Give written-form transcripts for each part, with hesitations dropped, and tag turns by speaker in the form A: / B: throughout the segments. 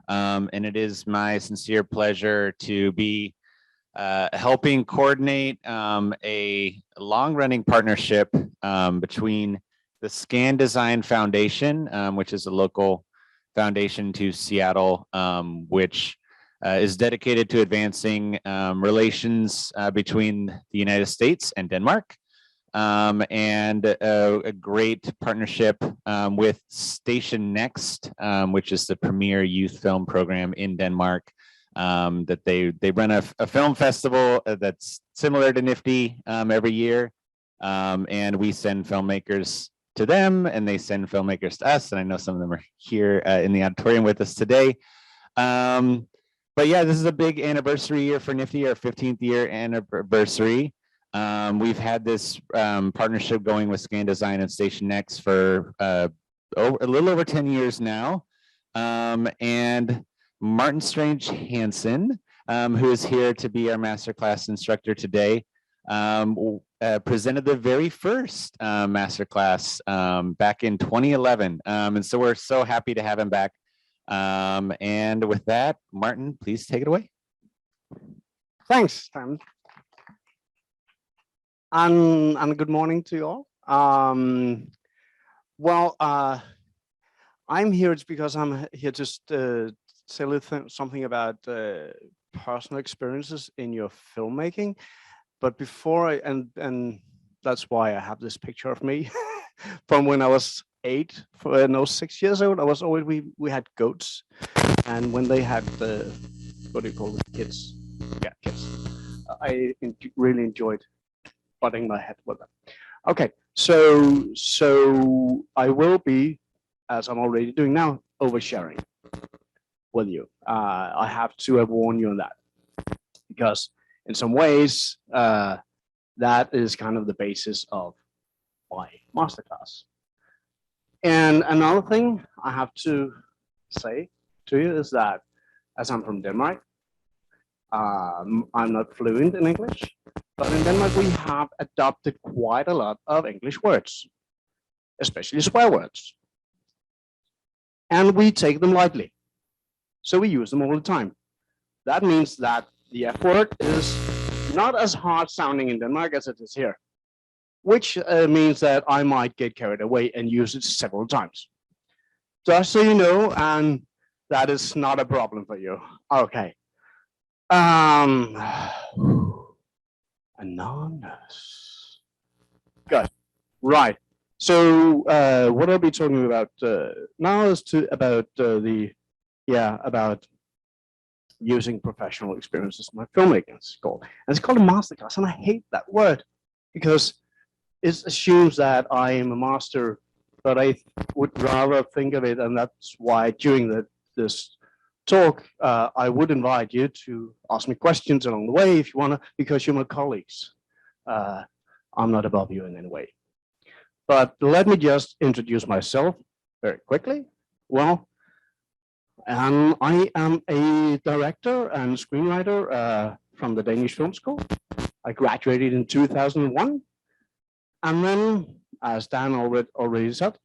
A: And it is my sincere pleasure to be helping coordinate a long-running partnership between the ScanDesign Foundation, which is a local foundation to Seattle, which is dedicated to advancing relations between the United States and Denmark, and a great partnership with Station Next, which is the premier youth film program in Denmark. That they run a film festival that's similar to NIFTY every year, and we send filmmakers to them, and they send filmmakers to us. And I know some of them are here in the auditorium with us today. But yeah, this is a big anniversary year for NIFTY, our 15th year anniversary. We've had this partnership going with ScanDesign and Station Next for a little over 10 years now. And Martin Strange-Hansen, who is here to be our masterclass instructor today, presented the very first masterclass back in 2011. And so we're so happy to have him back. And with that, Martin, please take it away.
B: Thanks, Tim. And good morning to you all. Well, I'm here because I'm here just to say a little something about personal experiences in your filmmaking. But before and that's why I have this picture of me from when I was 6 years old. I was always, we had goats, and when they had the, what do you call it, kids? Yeah, kids. I really enjoyed butting my head with them. Okay, so I will be, as I'm already doing now, oversharing with you. I have to warn you on that, because in some ways that is kind of the basis of my masterclass. And another thing I have to say to you is that, as I'm from Denmark, I'm not fluent in English, but in Denmark we have adopted quite a lot of English words, especially swear words, and we take them lightly. So we use them all the time. That means that the F word is not as hard sounding in Denmark as it is here, which means that I might get carried away and use it several times. Just so you know, and that is not a problem for you. Okay. Anonymous. Good. Right. So what I'll be talking about now is about using professional experiences in my filmmaking. It's called a masterclass, and I hate that word because it assumes that I am a master, but I would rather think of it, and that's why during this talk, I would invite you to ask me questions along the way if you want to, because you're my colleagues. I'm not above you in any way. But let me just introduce myself very quickly. Well, I am a director and screenwriter from the Danish Film School. I graduated in 2001. And then, as Dan already said,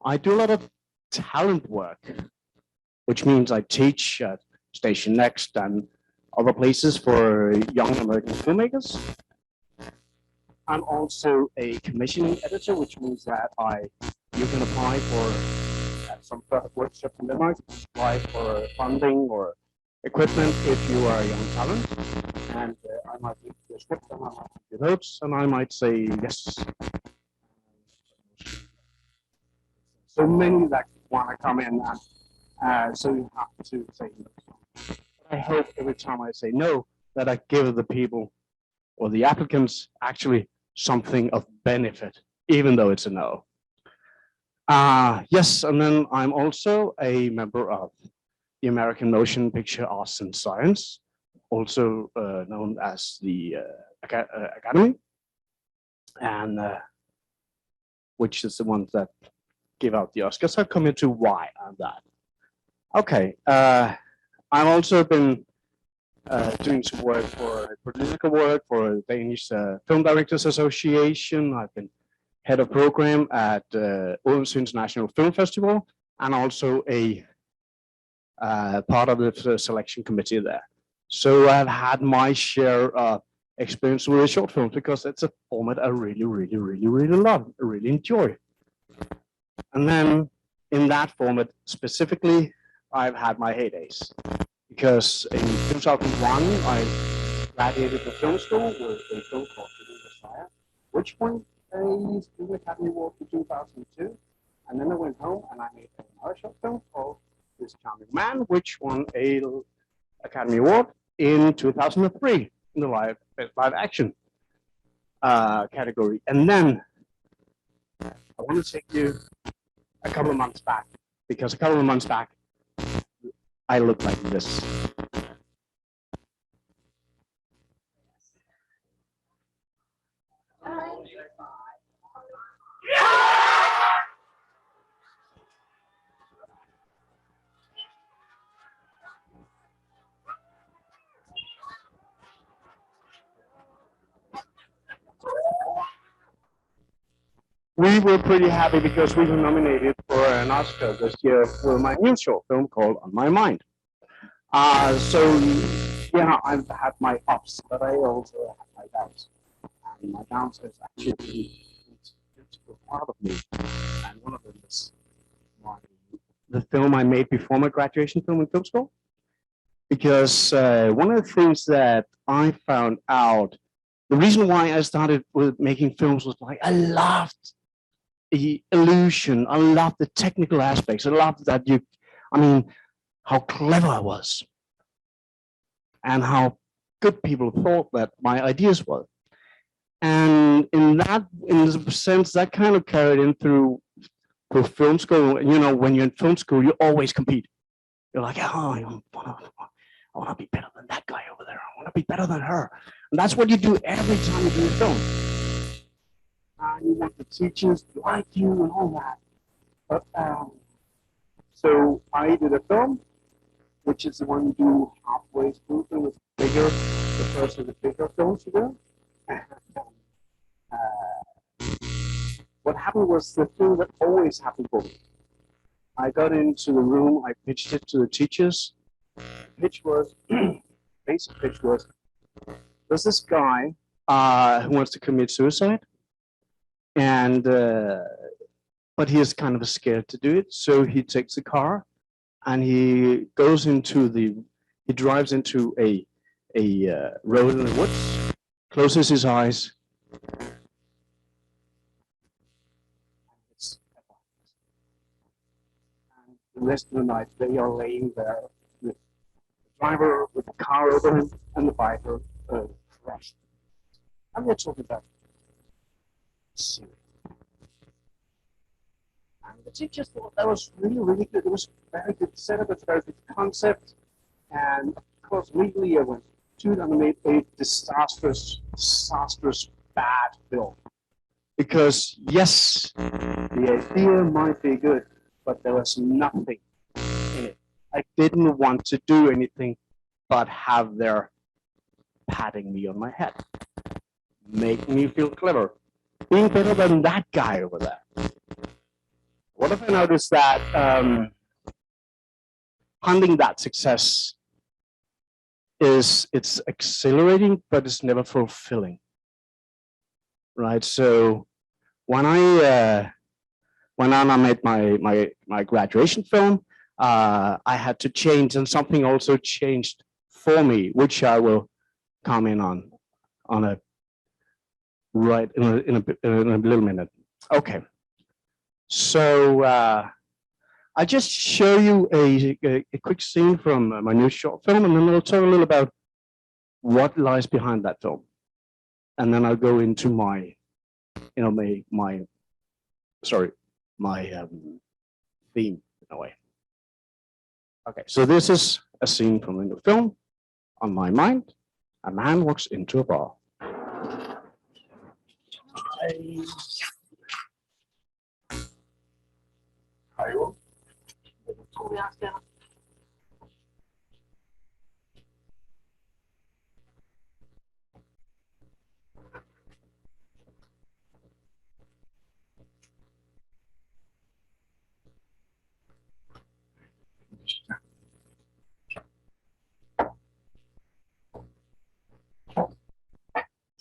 B: I do a lot of talent work, which means I teach at Station Next and other places for young American filmmakers. I'm also a commissioning editor, which means that you can apply for some workshop in Denmark, apply for funding or equipment if you are a young talent. And I might read your script, and I might read your notes, and I might say yes. So many that want to come in, and so you have to say no. I hope every time I say no, that I give the people or the applicants actually something of benefit, even though it's a no. Yes, and then I'm also a member of the American Motion Picture Arts and Science, also known as the Academy, and which is the ones that give out the Oscars. I'll come into why on that. Okay, I've also been doing some work for political work for the Danish Film Directors Association. I've been head of program at Odense International Film Festival, and also a part of the selection committee there. So I've had my share of experience with short films because it's a format I really, really, really, really love, I really enjoy. And then in that format specifically, I've had my heydays because in 2001, I graduated from film school with a film called Messiah, which won a Film Academy Award in 2002. And then I went home and I made another short film called This Charming Man, which won a Academy Award in 2003 in the live action category. And then I want to take you a couple of months back, because a couple of months back, I look like this. We were pretty happy because we were nominated for an Oscar this year for my new short film called On My Mind. So, yeah, I've had my ups, but I also have my downs. And my downs is actually a beautiful part of me. And one of them is the film I made before my graduation film in film school. Because one of the things that I found out, the reason why I started with making films was like, I loved the illusion, I loved the technical aspects, I loved that how clever I was and how good people thought that my ideas were. And in the sense, that kind of carried in through film school. You know, when you're in film school, you always compete. You're like, oh, I want to be better than that guy over there. I want to be better than her. And that's what you do every time you do a film. You want the teachers to like you and all that. But, so I did a film, which is the one you do halfway through. It was bigger, the first of the bigger films you do. What happened was the thing that always happened for me. I got into the room, I pitched it to the teachers. The pitch was, basic pitch was, there's this guy who wants to commit suicide, and but he is kind of scared to do it. So he takes a car and he drives into a road in the woods, closes his eyes. And the rest of the night they are laying there with the driver with the car over him and the biker crushed. And they're talking about serious. And the teachers thought that was really, really good. It was a very good setup, it's a very good concept. And of course, legally I went to it and made a disastrous bad film. Because yes, the idea might be good, but there was nothing in it. I didn't want to do anything but have their patting me on my head, make me feel clever, being better than that guy over there. What if I noticed that hunting that success it's exhilarating, but it's never fulfilling, right? So when I made my graduation film, I had to change, and something also changed for me, which I will comment on a right in a little minute. Okay. So I just show you a quick scene from my new short film, and then I'll talk a little about what lies behind that film, and then I'll go into my theme in a way. Okay, so this is a scene from the new film. On my mind, a man walks into a bar.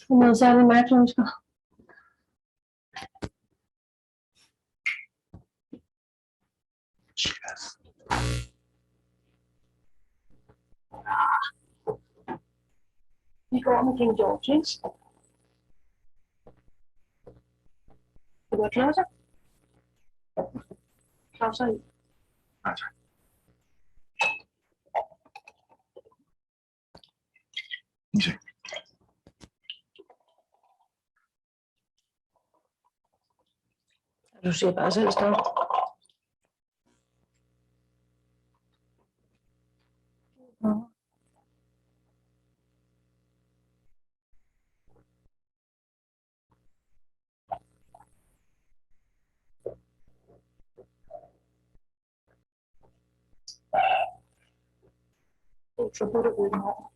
C: Noget særligt mærkeligt, du ønsker?
B: Yes.
C: Vi går med King George, ikke? Vil du have klodser? Klodser i.
B: Nej, tak.
C: Du siger bare selv stop. Så burde du den her.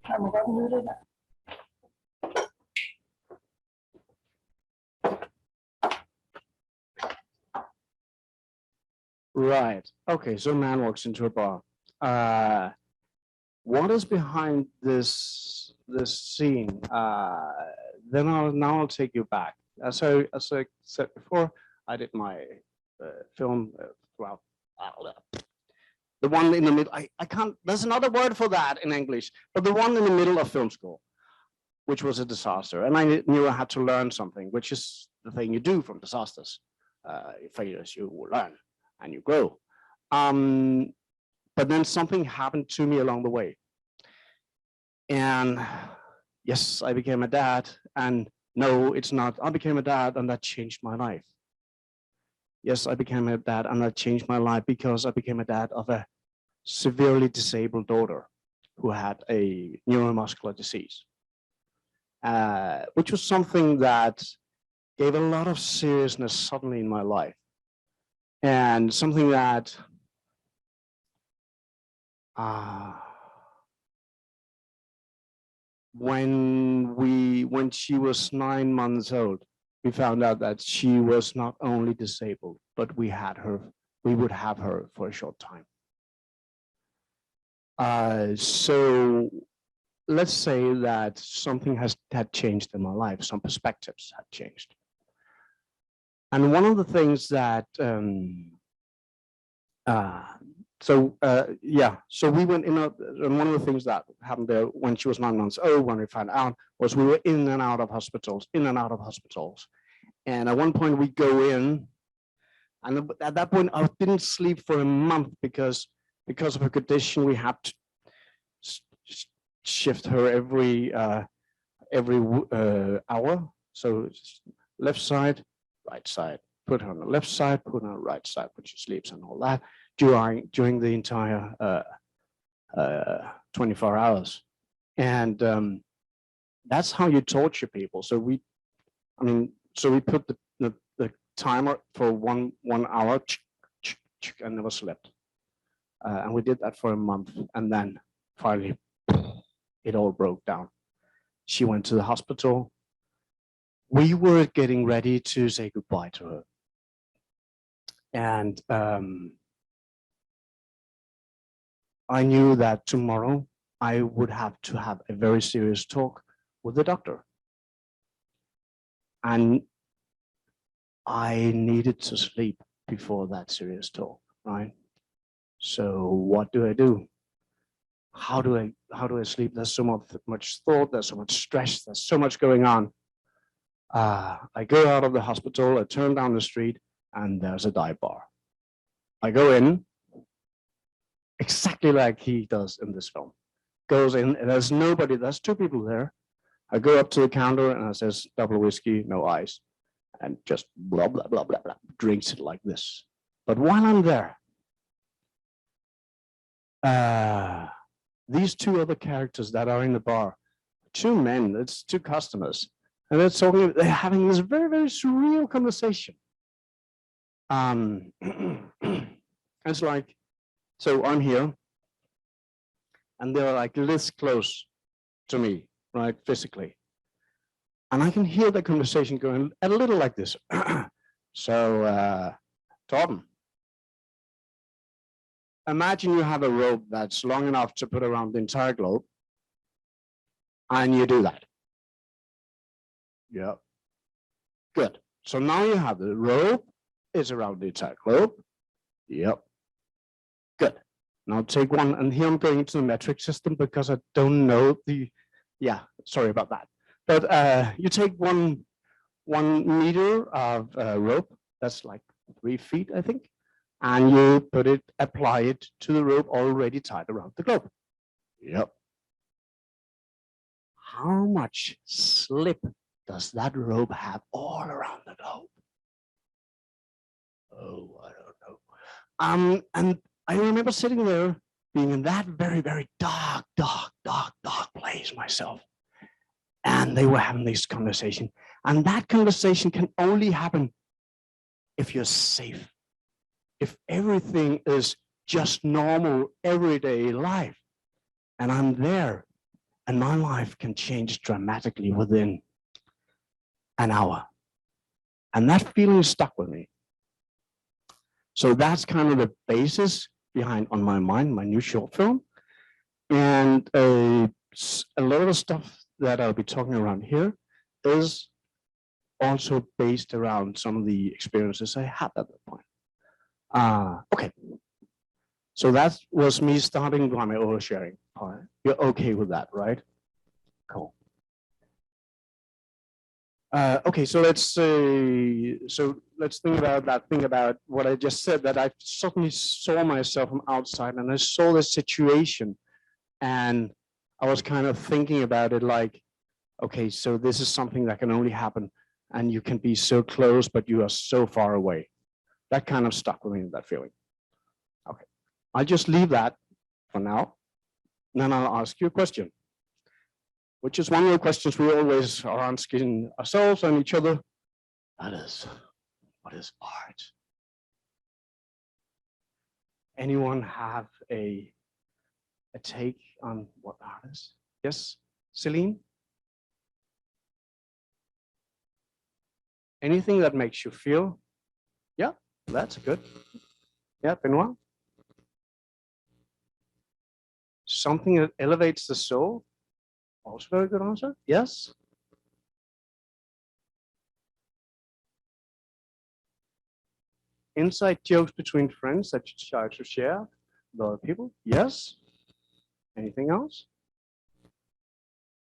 C: Jeg må godt nyde det der.
B: Right. Okay. So a man walks into a bar. What is behind this scene? Then I'll take you back. As I said before, I did my film throughout. The one in the middle. I can't. There's another word for that in English, but the one in the middle of film school, which was a disaster, and I knew I had to learn something, which is the thing you do from disasters. Failures, you learn and you grow. But then something happened to me along the way. And yes, I became a dad. And no, it's not. I became a dad and that changed my life. Yes, I became a dad and that changed my life because I became a dad of a severely disabled daughter who had a neuromuscular disease, which was something that gave a lot of seriousness suddenly in my life. And something that when she was 9 months old, we found out that she was not only disabled, but we would have her for a short time. So let's say that something had changed in my life, some perspectives had changed. And one of the things that, so we went in, and one of the things that happened there when she was 9 months old, when we found out, was we were in and out of hospitals. And at one point we go in, and at that point I didn't sleep for a month because of her condition. We had to shift her every hour. So left side, right side, put her on the left side, put her on the right side when she sleeps and all that during the entire 24 hours. And that's how you torture people. So we put the timer for one hour and never slept. And we did that for a month. And then finally, it all broke down. She went to the hospital. We were getting ready to say goodbye to her. And I knew that tomorrow I would have to have a very serious talk with the doctor. And I needed to sleep before that serious talk, right? So what do? How do I sleep? There's so much thought, there's so much stress, there's so much going on. I go out of the hospital, I turn down the street, and there's a dive bar. I go in, exactly like he does in this film. Goes in, and there's nobody, there's two people there. I go up to the counter and I says, double whiskey, no ice, and just blah, blah, blah, blah, blah, drinks it like this. But while I'm there, these two other characters that are in the bar, two men, it's two customers, and they're having this very, very surreal conversation. It's like, so I'm here, and they're like this close to me, right, physically. And I can hear the conversation going a little like this. So, Torben, imagine you have a rope that's long enough to put around the entire globe, and you do that. Yeah. Good. So now you have the rope is around the entire globe. Yep. Good. Now take one, and here I'm going to the metric system because I don't know the, yeah, sorry about that. But you take 1 meter of rope, that's like 3 feet, I think, and you apply it to the rope already tied around the globe. Yep. How much slip does that rope have all around the globe? Oh, I don't know. And I remember sitting there being in that very, very dark place myself. And they were having this conversation. And that conversation can only happen if you're safe. If everything is just normal, everyday life. And I'm there. And my life can change dramatically within an hour. And that feeling stuck with me. So that's kind of the basis behind On My Mind, my new short film. And a lot of the stuff that I'll be talking around here is also based around some of the experiences I had at that point. Okay. So that was me starting by my oversharing part. You're okay with that, right? Cool. Okay, so let's think about that thing about what I just said, that I suddenly saw myself from outside and I saw the situation, and I was kind of thinking about it like, okay, so this is something that can only happen, and you can be so close, but you are so far away. That kind of stuck with me, that feeling. Okay, I'll just leave that for now, and then I'll ask you a question, which is one of the questions we always are asking ourselves and each other. That is, what is art? Anyone have a take on what art is? Yes, Celine? Anything that makes you feel? Yeah, that's good. Yeah, Benoit? Something that elevates the soul? Also very good answer. Yes? Inside jokes between friends that you try to share with other people? Yes? Anything else?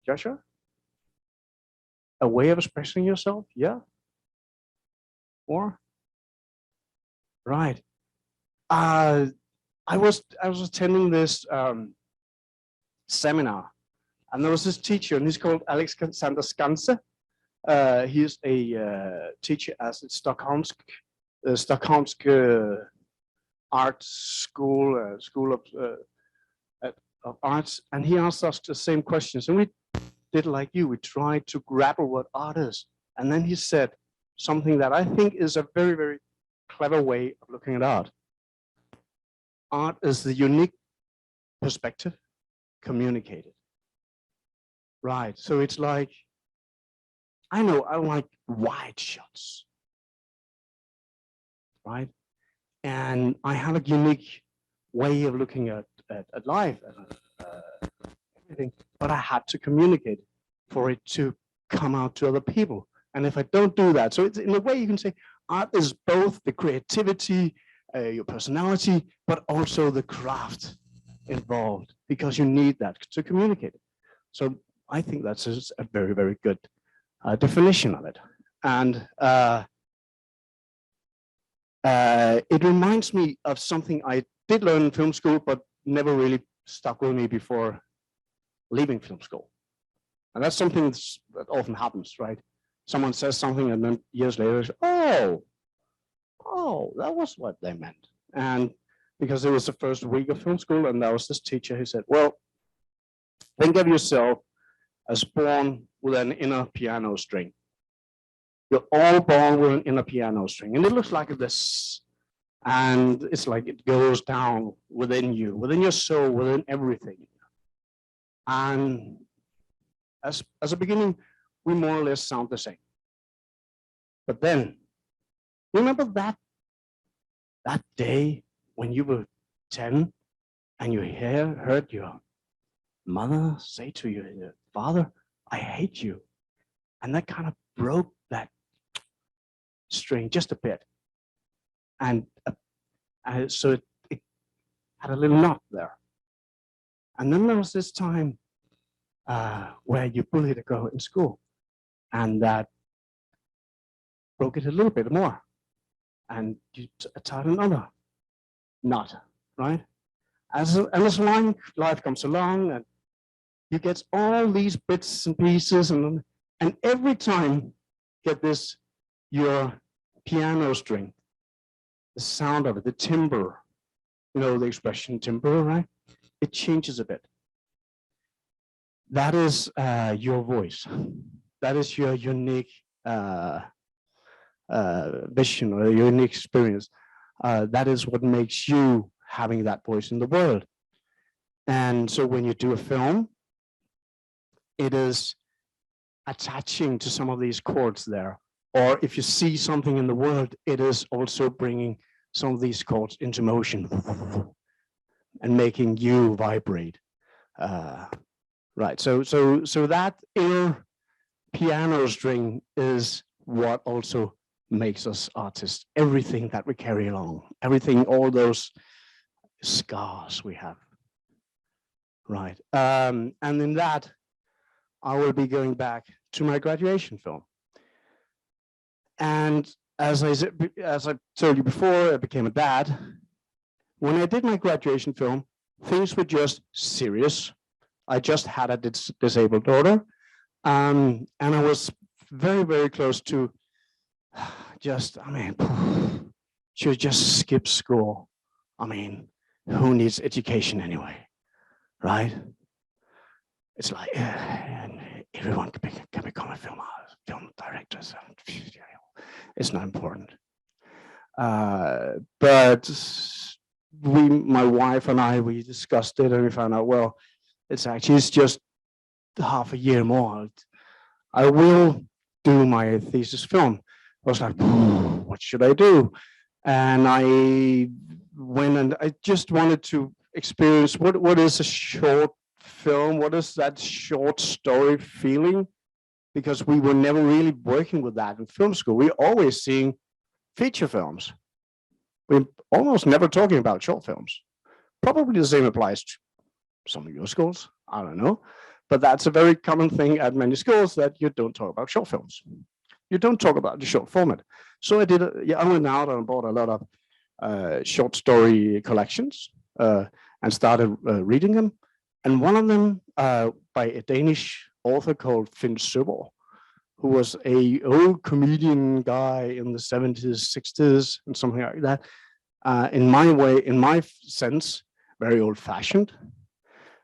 B: Joshua? A way of expressing yourself? Yeah? Or? Right. I was attending this seminar, and there was this teacher, and he's called Alexander Skanse. He's a teacher at Stockholmsk art school, school of arts, and he asked us the same questions, and we did like you. We tried to grapple what art is, and then he said something that I think is a very, very clever way of looking at art. Art is the unique perspective communicated. Right, so it's like, I know I like wide shots, right? And I have a unique way of looking at life and everything, but I had to communicate for it to come out to other people. And if I don't do that, so it's in a way you can say art is both the creativity, your personality, but also the craft involved, because you need that to communicate it. So I think that's a very, very good definition of it. And it reminds me of something I did learn in film school, but never really stuck with me before leaving film school. And that's something that often happens, right? Someone says something and then years later, oh, that was what they meant. And because it was the first week of film school, and there was this teacher who said, well, think of yourself as born with an inner piano string. You're all born with an inner piano string, and it looks like this. And it's like it goes down within you, within your soul, within everything. And as a beginning, we more or less sound the same. But then, remember that day when you were 10 and you heard your mother say to your father, I hate you. And that kind of broke that string just a bit. And so it had a little knot there. And then there was this time where you bullied a girl in school, and that broke it a little bit more. And you tied another knot, right? As life comes along, and you get all these bits and pieces, and every time get this, your piano string, the sound of it, the timbre, you know, the expression timbre, right? It changes a bit. That is your voice. That is your unique vision or your unique experience. That is what makes you having that voice in the world. And so when you do a film, it is attaching to some of these chords there. Or if you see something in the world, it is also bringing some of these chords into motion and making you vibrate. Right. So that inner piano string is what also makes us artists. Everything that we carry along, everything, all those scars we have. Right. And in that, I will be going back to my graduation film. And as I told you before, I became a dad. When I did my graduation film, things were just serious. I just had a disabled daughter. And I was very, very close to she would just skip school. I mean, who needs education anyway, right? It's like everyone can become a film director. So it's not important. But my wife and I, we discussed it, and we found out, well, it's just half a year more. I will do my thesis film. I was like, what should I do? And I went and I just wanted to experience what is a short film? What is that short story feeling? Because we were never really working with that in film school. We're always seeing feature films. We're almost never talking about short films. Probably the same applies to some of your schools. I don't know. But that's a very common thing at many schools, that you don't talk about short films. You don't talk about the short format. So I went out and bought a lot of short story collections and started reading them. And one of them by a Danish author called Finn Søborg, who was an old comedian guy in the 70s, 60s, and something like that. In my sense, very old-fashioned.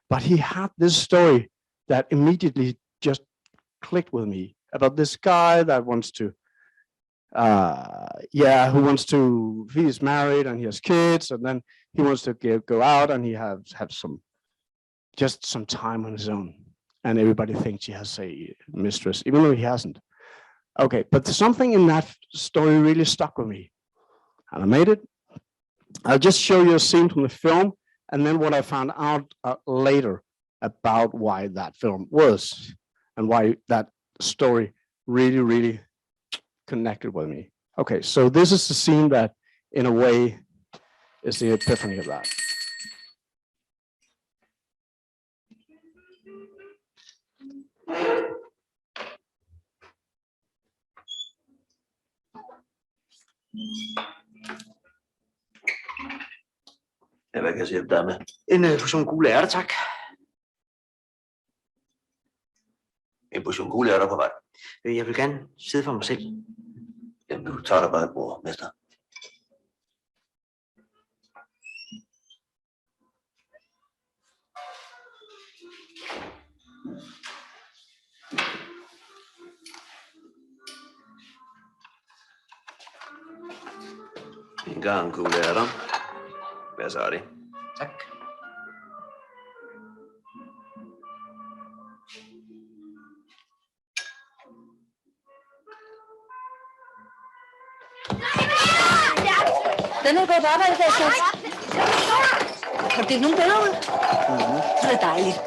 B: But he had this story that immediately just clicked with me about this guy that wants to, he's married and he has kids, and then he wants to go out and he have some time on his own. And everybody thinks he has a mistress, even though he hasn't. Okay, but something in that story really stuck with me. And I made it. I'll just show you a scene from the film, and then what I found out later about why that film was, and why that story really, really connected with me. Okay, so this is the scene that, in a way, is the epiphany of that.
D: Ja, hvad kan jeg sige der med? En portion gule ærter, tak. En portion gule ærter på vej. Jeg vil gerne sidde for mig selv. Jamen, du tager dig bare et bord, mester. En gang gule ærter. Hvad så er det? Tak.
C: Den er gået på arbejde, der så. Har det nogen bedre ud? Det er dejligt.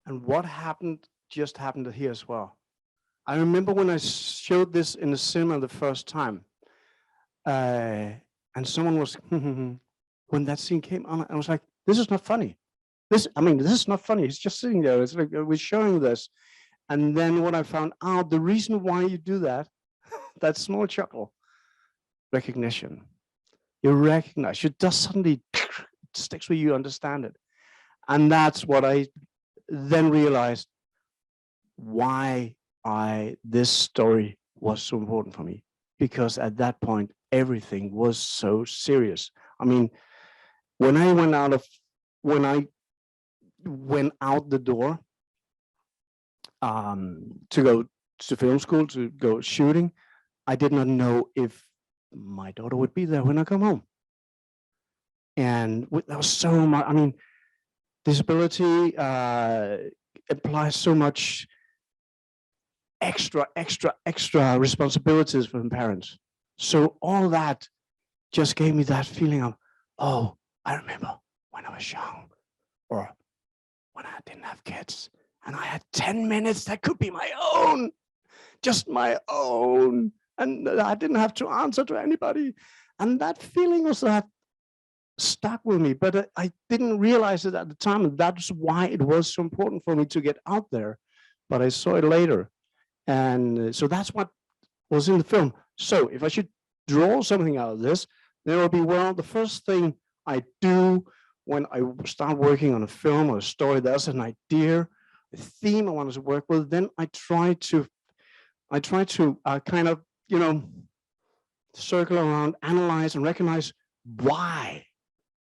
B: And what happened just happened here as well. I remember when I showed this in the cinema the first time, and someone was, when that scene came on, I was like, this is not funny. This is not funny. It's just sitting there. It's like, we're showing this. And then when I found out the reason why you do that, that small chuckle, recognition. You recognize, you just suddenly sticks with you, understand it. And that's what I then realized why this story was so important for me, because at that point everything was so serious. I mean, when I went out the door to go to film school, to go shooting, I did not know if my daughter would be there when I come home. And there was so much, I mean, disability implies so much extra responsibilities from parents. So all that just gave me that feeling of, oh, I remember when I was young, or when I didn't have kids, and I had 10 minutes that could be my own, just my own, and I didn't have to answer to anybody. And that feeling was that stuck with me, but I didn't realize it at the time, and that's why it was so important for me to get out there. But I saw it later, and so that's what was in the film. So if I should draw something out of this, there will be, well, the first thing I do when I start working on a film or a story, there's an idea, a theme I want to work with, then I try to kind of, you know, circle around, analyze and recognize, why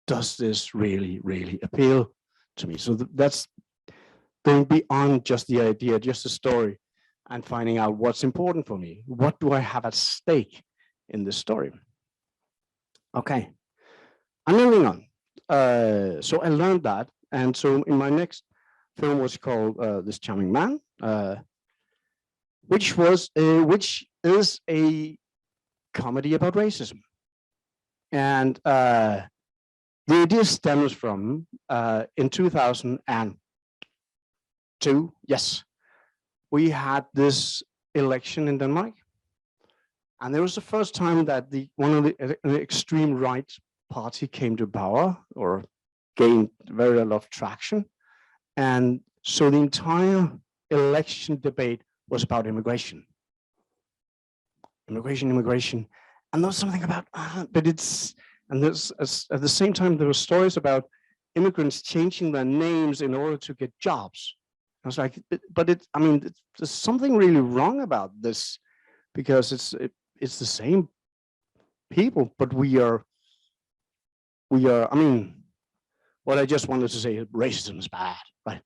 B: does this really appeal to me? So that's going beyond just the idea, just the story, and finding out what's important for me. What do I have at stake in this story? Okay, I'm moving on. So I learned that, and so in my next film was called This Charming Man, which is a comedy about racism. And the idea stems from in 2002, yes, we had this election in Denmark. And there was the first time that one of the extreme right party came to power, or gained very a lot of traction. And so the entire election debate was about immigration. Immigration. And there was something about, but it's, and there's, at the same time, there were stories about immigrants changing their names in order to get jobs. I was like, but I mean, there's something really wrong about this, because it's the same people, but we are, I mean, what I just wanted to say is racism is bad, right?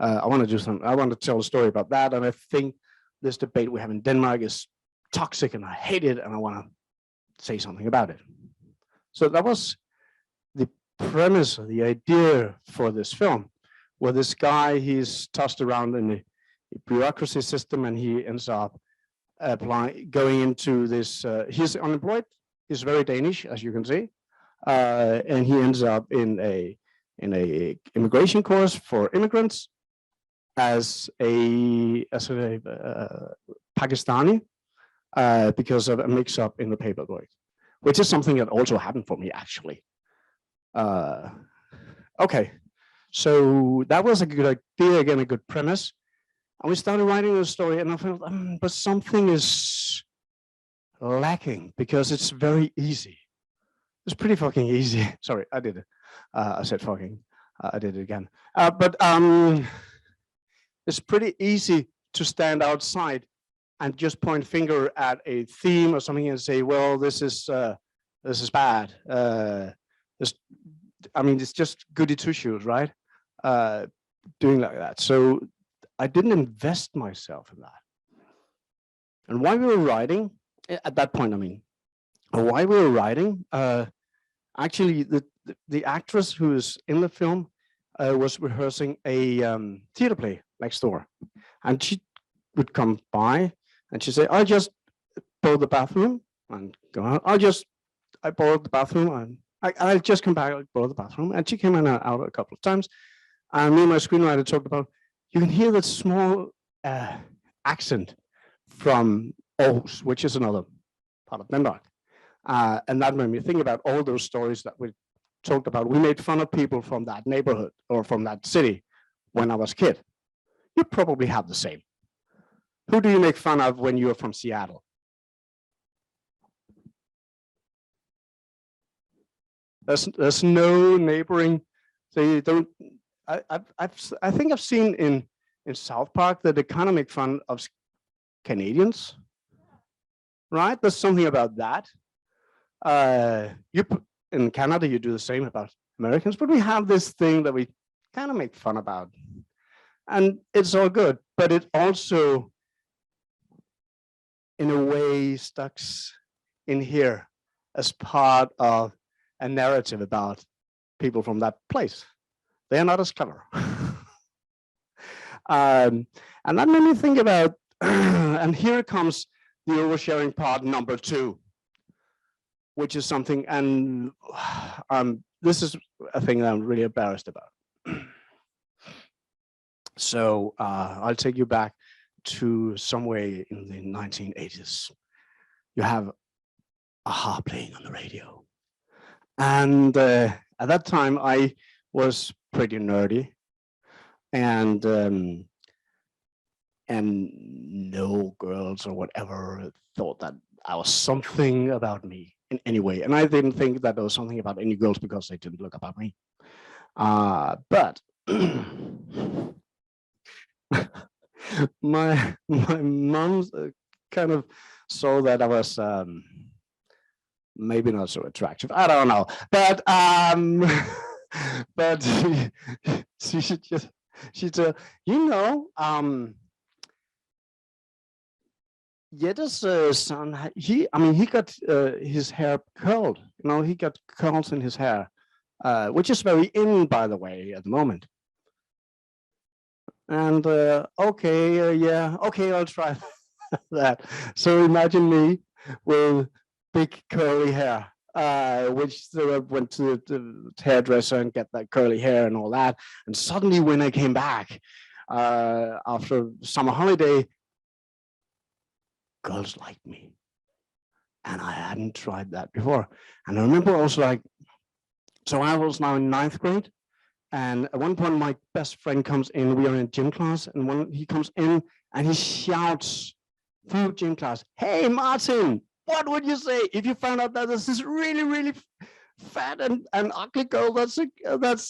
B: I want to tell a story about that. And I think this debate we have in Denmark is toxic, and I hate it, and I want to say something about it. So that was the premise, the idea for this film, where this guy, he's tossed around in the bureaucracy system, and he ends up going into this, he's unemployed, he's very Danish, as you can see, and he ends up in a immigration course for immigrants as a Pakistani, because of a mix-up in the paperwork, which is something that also happened for me, actually. Okay, so that was a good idea, again, a good premise. And we started writing the story, and I felt, but something is lacking, because it's very easy. It's pretty fucking easy. Sorry, I did it. I said fucking. I did it again. But it's pretty easy to stand outside and just point finger at a theme or something and say, well, this is bad. I mean, it's just goody two shoes, right? Doing like that. So I didn't invest myself in that. And while we were writing, at that point, I mean, while we were writing, actually the actress who is in the film was rehearsing a theater play next door. And she would come by and she'd say, I just borrowed the bathroom and go out. I borrowed the bathroom and I'll just come back, I'll borrow the bathroom. And she came in and out a couple of times. And me and my screenwriter talked about, you can hear the small accent from Aarhus, which is another part of Denmark. And that made me think about all those stories that we talked about. We made fun of people from that neighborhood or from that city when I was a kid. You probably have the same. Who do you make fun of when you're from Seattle? There's no neighboring. They don't. I think I've seen in South Park that they kind of make fun of Canadians, right? There's something about that. In Canada, you do the same about Americans, but we have this thing that we kind of make fun about, and it's all good. But it also, in a way, stuck in here as part of a narrative about people from that place. They are not as clever. And that made me think about, and here comes the oversharing part number 2, which is something, and this is a thing that I'm really embarrassed about. So I'll take you back to somewhere in the 1980s. You have a playing on the radio. And at that time, I was pretty nerdy, and no girls or whatever thought that I was something about me in any way. And I didn't think that there was something about any girls because they didn't look about me. But my mom kind of saw that I was maybe not so attractive. I don't know, but but she said, you know, Jette's son, he got his hair curled. You know, he got curls in his hair, which is very in, by the way, at the moment. And okay, yeah, okay, I'll try that. So imagine me with big curly hair, which I went to the hairdresser and get that curly hair and all that. And suddenly when I came back after summer holiday, girls liked me. And I hadn't tried that before. And I remember also, like, so I was now in 9th grade. And at one point, my best friend comes in. We are in gym class. And when he comes in and he shouts through gym class, "Hey, Martin, what would you say if you found out that there's this really, really fat and ugly girl that's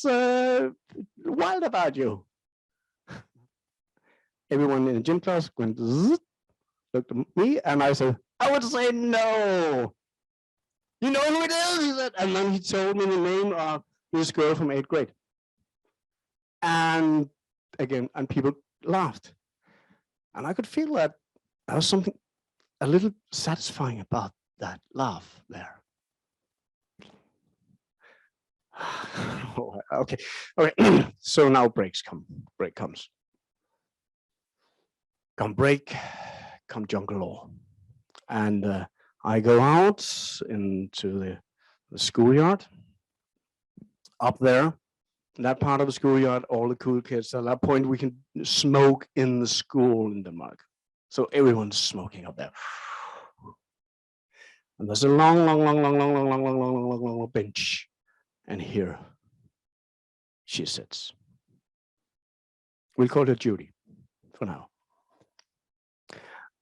B: wild about you?" Everyone in the gym class went, zzz, looked at me, and I said, "I would say no. You know who it is?" He said, and then he told me the name of this girl from 8th grade. And again, and people laughed. And I could feel that there was something a little satisfying about that laugh there. Okay. So now break comes. Come break, come jungle law. And I go out into the schoolyard. Up there, in that part of the schoolyard, all the cool kids. At that point, we can smoke in the school in Denmark. So everyone's smoking up there. And there's a long bench. And here she sits. We'll call her Judy for now.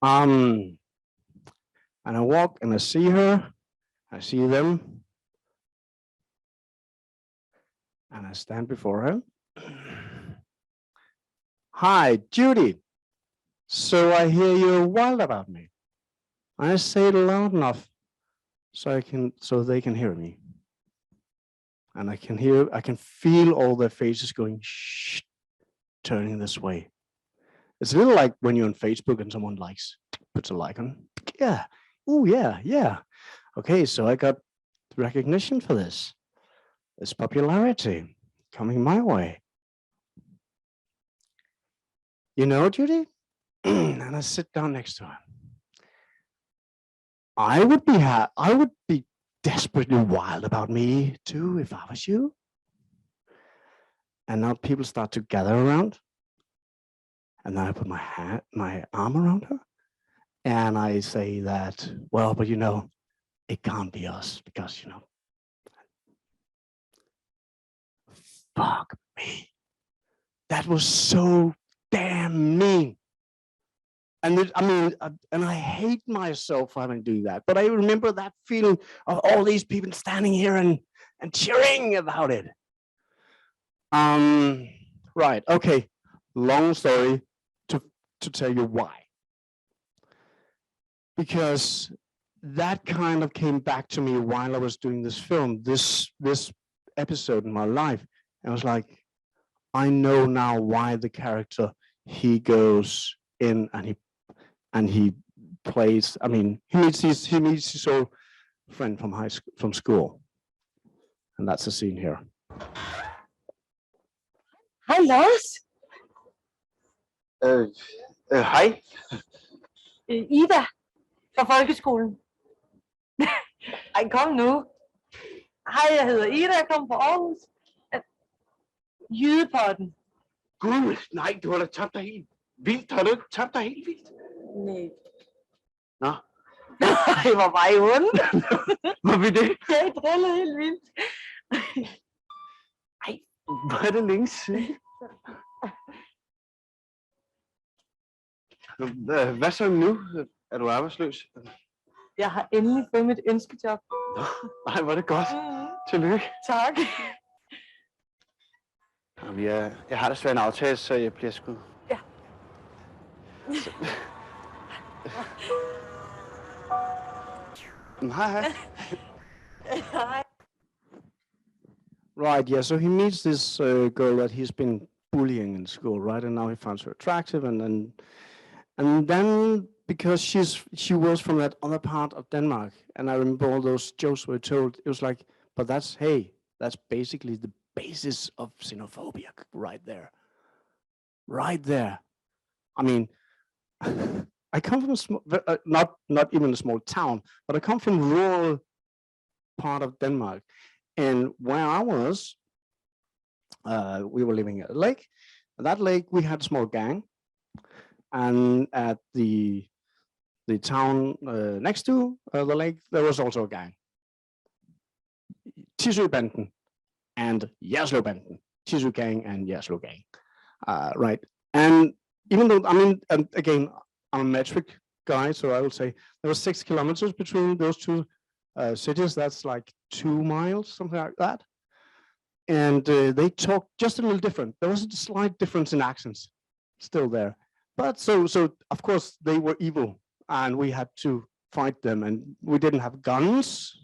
B: And I walk and I see her, I see them, and I stand before her. "Hi, Judy. So I hear you're wild about me." I say it loud enough so they can hear me. And I can feel all their faces going, shh, turning this way. It's a little like when you're on Facebook and someone puts a like on. Yeah. Oh, yeah. Okay, so I got recognition for this. This popularity coming my way. You know, Judy? And I sit down next to her. I would be desperately wild about me too if I was you. And now people start to gather around. And then I put my arm around her, and I say that, well, but it can't be us because fuck me. That was so damn mean. And and I hate myself for having to do that. But I remember that feeling of all these people standing here and cheering about it. Right. Okay. Long story to tell you why. Because that kind of came back to me while I was doing this film, this episode in my life. And I was like, I know now why the character, he goes in and he plays. I mean, he meets his old friend from school, and that's the scene here.
C: Hej, Lars.
B: Hej.
C: Ida fra folkeskolen. Ej, kom nu. Hej, jeg hedder Ida, jeg kommer fra Aarhus. Jydepotten.
B: Gud, nej, du har da tabt dig helt vildt. Har du tabt dig helt vildt?
C: Nej.
B: Nå.
C: Det var bare i ondt.
B: Hvor vi det?
C: Jeg drillede helt vildt.
B: Ej, hvor er det længe siden. Hvad så nu? Er du arbejdsløs?
C: Jeg har endelig fået mit ønskejob.
B: Nej, hvor er det godt. Tillykke.
C: Tak.
B: Jamen, jeg har desværre en aftale, så jeg bliver sgu...
C: Ja.
B: Hi. Hi. Right, yeah, so he meets this girl that he's been bullying in school, right? And now he finds her attractive, and then because she was from that other part of Denmark, and I remember all those jokes were told, it was like, but that's basically the basis of xenophobia right there. Right there. I mean, I come from not even a small town, but I come from rural part of Denmark. And where I was, we were living at a lake. At that lake, we had a small gang. And at the town next to the lake, there was also a gang. Tisøbanden and Jersløbanden. Tisø gang and Jerslø gang. Right. And even though, I mean, and again, I'm a metric guy, so I would say there was 6 kilometers between those two cities. That's like 2 miles, something like that. And they talk just a little different. There was a slight difference in accents still there. But so of course they were evil, and we had to fight them, and we didn't have guns.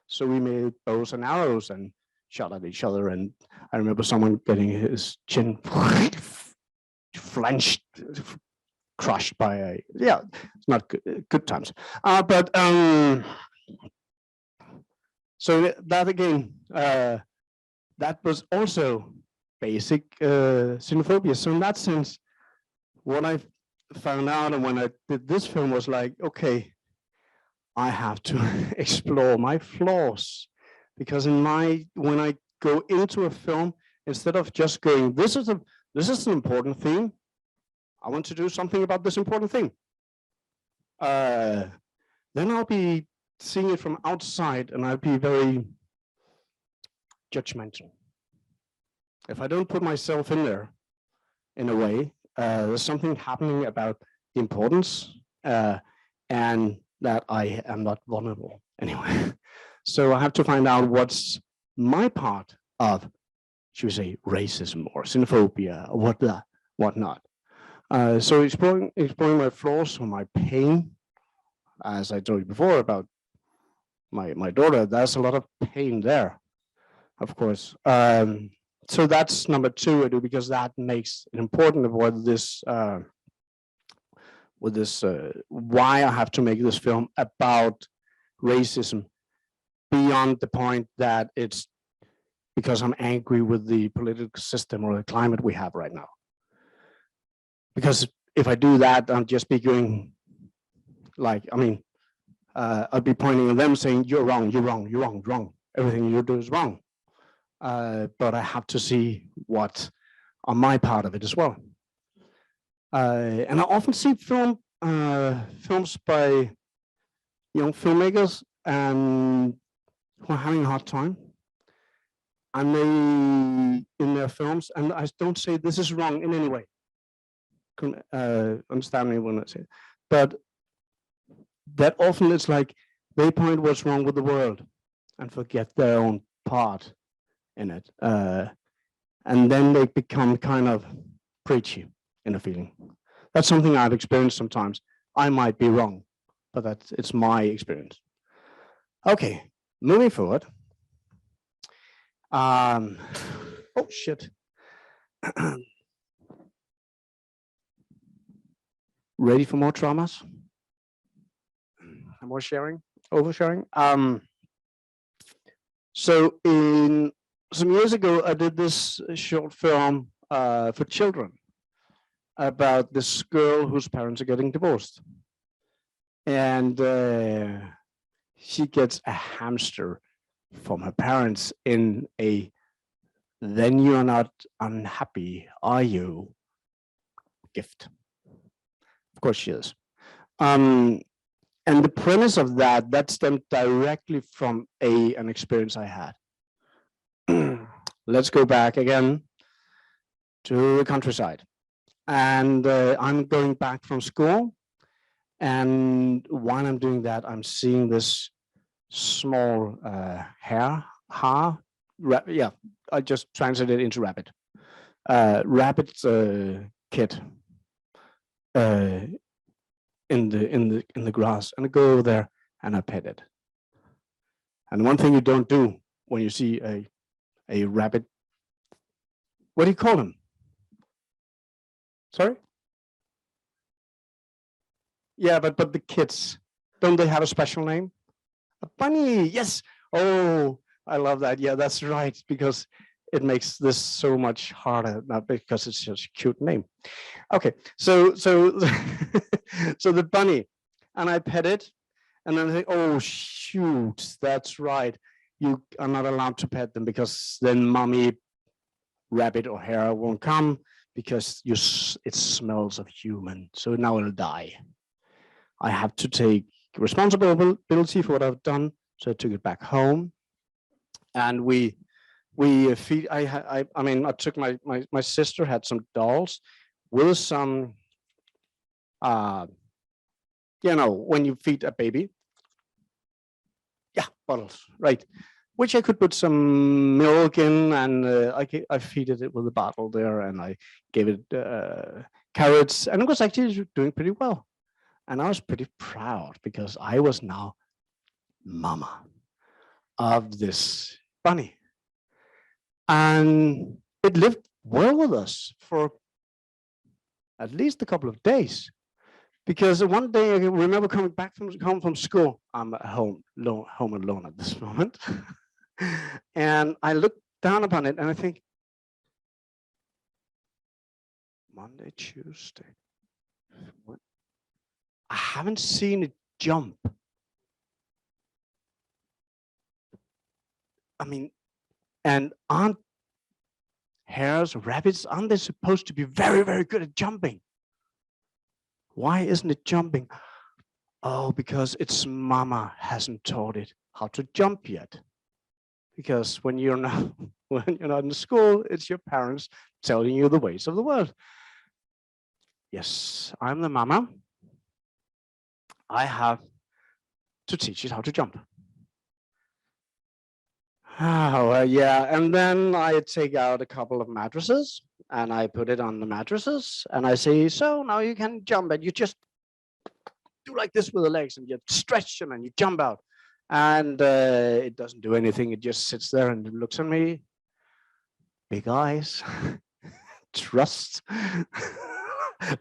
B: So we made bows and arrows and shot at each other. And I remember someone getting his chin flanched, crushed by it's not good times. So that again, that was also basic xenophobia. So in that sense, what I found out and when I did this film was like, okay, I have to explore my flaws, because when I go into a film, instead of just going, this is an important theme, I want to do something about this important thing. Then I'll be seeing it from outside, and I'll be very judgmental. If I don't put myself in there, in a way, there's something happening about the importance, and that I am not vulnerable anyway. So I have to find out what's my part of, should we say, racism or xenophobia or whatnot. So exploring my flaws or my pain, as I told you before about my daughter, there's a lot of pain there, of course. So that's number 2 I do, because that makes it important about this, why I have to make this film about racism, beyond the point that it's because I'm angry with the political system or the climate we have right now. Because if I do that, I'm just be going like, I mean, I'll be pointing at them saying, you're wrong, you're wrong, you're wrong, wrong. Everything you do is wrong. But I have to see what on my part of it as well. And I often see films by young filmmakers and who are having a hard time. And they, in their films, and I don't say this is wrong in any way. Understand me when I say it. But that often it's like they point what's wrong with the world and forget their own part in it. And then they become kind of preachy in a feeling. That's something I've experienced sometimes. I might be wrong, but it's my experience. Okay, moving forward. Oh shit. Ready for more traumas? More sharing, oversharing. So some years ago, I did this short film for children about this girl whose parents are getting divorced. And she gets a hamster from her parents in a "then you're not unhappy, are you?" gift. Of course she is. And the premise of that stemmed directly from an experience I had. Let's go back again to the countryside. And I'm going back from school. And while I'm doing that, I'm seeing this small yeah, I just translated it into rabbit. Rabbit kid in the grass, and I go over there and I pet it. And one thing you don't do when you see a rabbit, what do you call them? Sorry? Yeah, but the kids, don't they have a special name? A bunny, yes. Oh, I love that. Yeah, that's right, because it makes this so much harder, not because it's such a cute name. Okay, so so the bunny, and I pet it, and then I think, oh shoot, that's right. You are not allowed to pet them because then mommy rabbit or hare won't come because it smells of human. So now it'll die. I have to take responsibility for what I've done. So I took it back home, and we feed. I mean, I took my sister had some dolls with some, you know, when you feed a baby, yeah, bottles, right? Which I could put some milk in, and I feed it with a bottle there, and I gave it carrots, and it was actually doing pretty well. And I was pretty proud because I was now mama of this bunny. And it lived well with us for at least a couple of days. Because one day I remember coming back home from school. I'm at home alone at this moment. And I look down upon it and I think, Monday, Tuesday. What? I haven't seen it jump. I mean, and aren't hares, rabbits, aren't they supposed to be very, very good at jumping? Why isn't it jumping? Oh, because its mama hasn't taught it how to jump yet. Because when you're not in school, it's your parents telling you the ways of the world. Yes, I'm the mama. I have to teach it how to jump. Oh, yeah. And then I take out a couple of mattresses and I put it on the mattresses and I say, so now you can jump, and you just do like this with the legs and you stretch them and you jump out. And it doesn't do anything. It just sits there and looks at me. Big eyes, trust,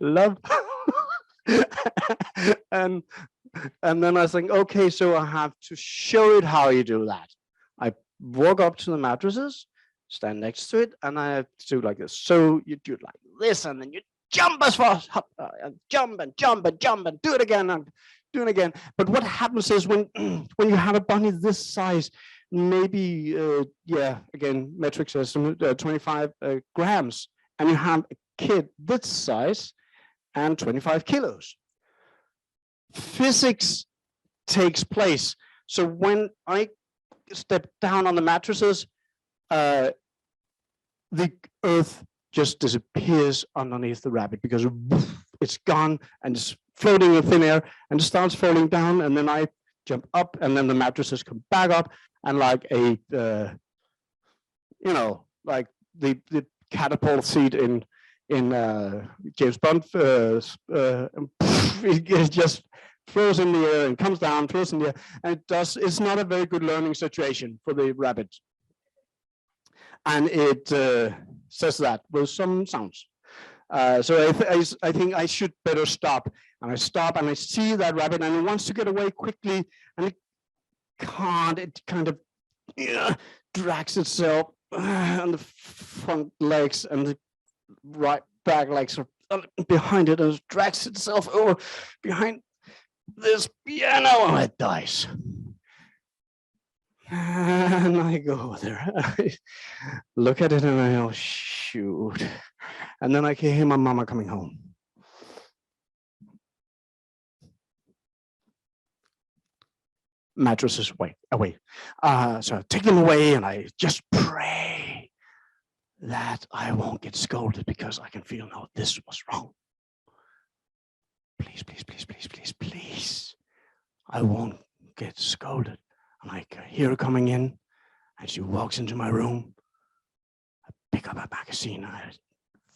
B: love. and then I think, okay, so I have to show it how you do that. I walk up to the mattresses, stand next to it, and I do like this. So you do it like this, and then you jump as fast, and jump and jump and jump and do it again and do it again. But what happens is when you have a bunny this size, maybe yeah, again, metric says 25 grams, and you have a kid this size, and 25 kilos. Physics takes place. So when I step down on the mattresses, the earth just disappears underneath the rabbit because it's gone and it's floating in thin air and it starts falling down, and then I jump up and then the mattresses come back up, and like a like the catapult seat in James Bond, it just throws in the air and comes down, throws in the air, and it's not a very good learning situation for the rabbit. And it says that with some sounds. So I think I should better stop. And I stop and I see that rabbit and it wants to get away quickly and it can't. It kind of drags itself on the front legs and the right back legs are behind it, and it drags itself over behind this piano and it dies. And I go there, I look at it and I go, shoot. And then I can hear my mama coming home. Mattresses away. So I take them away and I just pray that I won't get scolded, because I can feel, no, this was wrong. Please, please, please, please, please, please. I won't get scolded. And I hear her coming in, and she walks into my room. I pick up a magazine, and I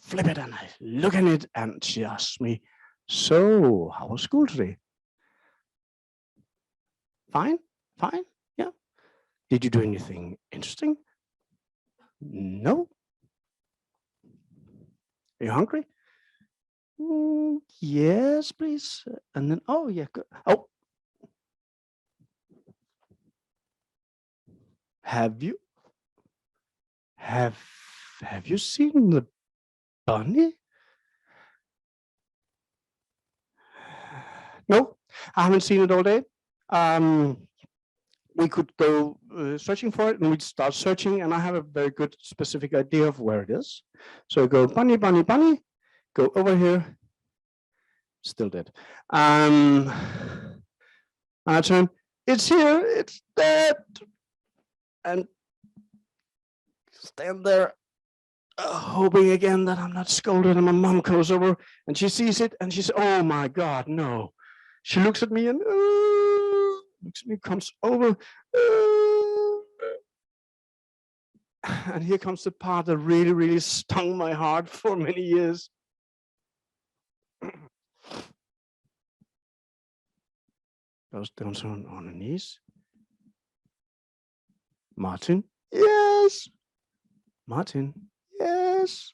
B: flip it, and I look at it, and she asks me, so, how was school today? Fine, fine, yeah. Did you do anything interesting? No. Are you hungry? Yes, please. And then, oh, yeah, good. Oh. Have you seen the bunny? No, I haven't seen it all day. We could go searching for it, and we'd start searching, and I have a very good specific idea of where it is. So I go bunny, bunny, bunny, go over here, still dead. I turn, it's here, it's dead. And stand there hoping again that I'm not scolded, and my mom goes over and she sees it and she says, oh my God, no. She looks at me and looks at me, comes over. And here comes the part that really, really stung my heart for many years. Goes down on her knees. Martin, yes. Martin, yes.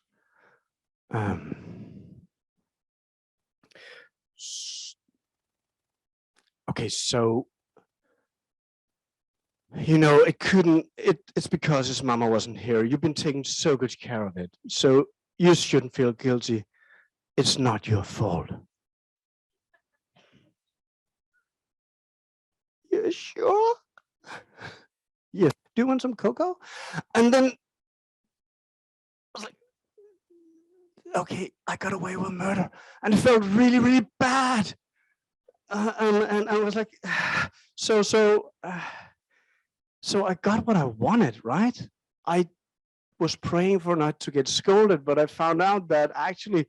B: Okay, so, it's because his mama wasn't here. You've been taking so good care of it. So you shouldn't feel guilty. It's not your fault. You sure? Yeah. Do you want some cocoa? And then I was like, okay, I got away with murder. And it felt really, really bad. And I was like, so I got what I wanted, right? I was praying for not to get scolded, but I found out that actually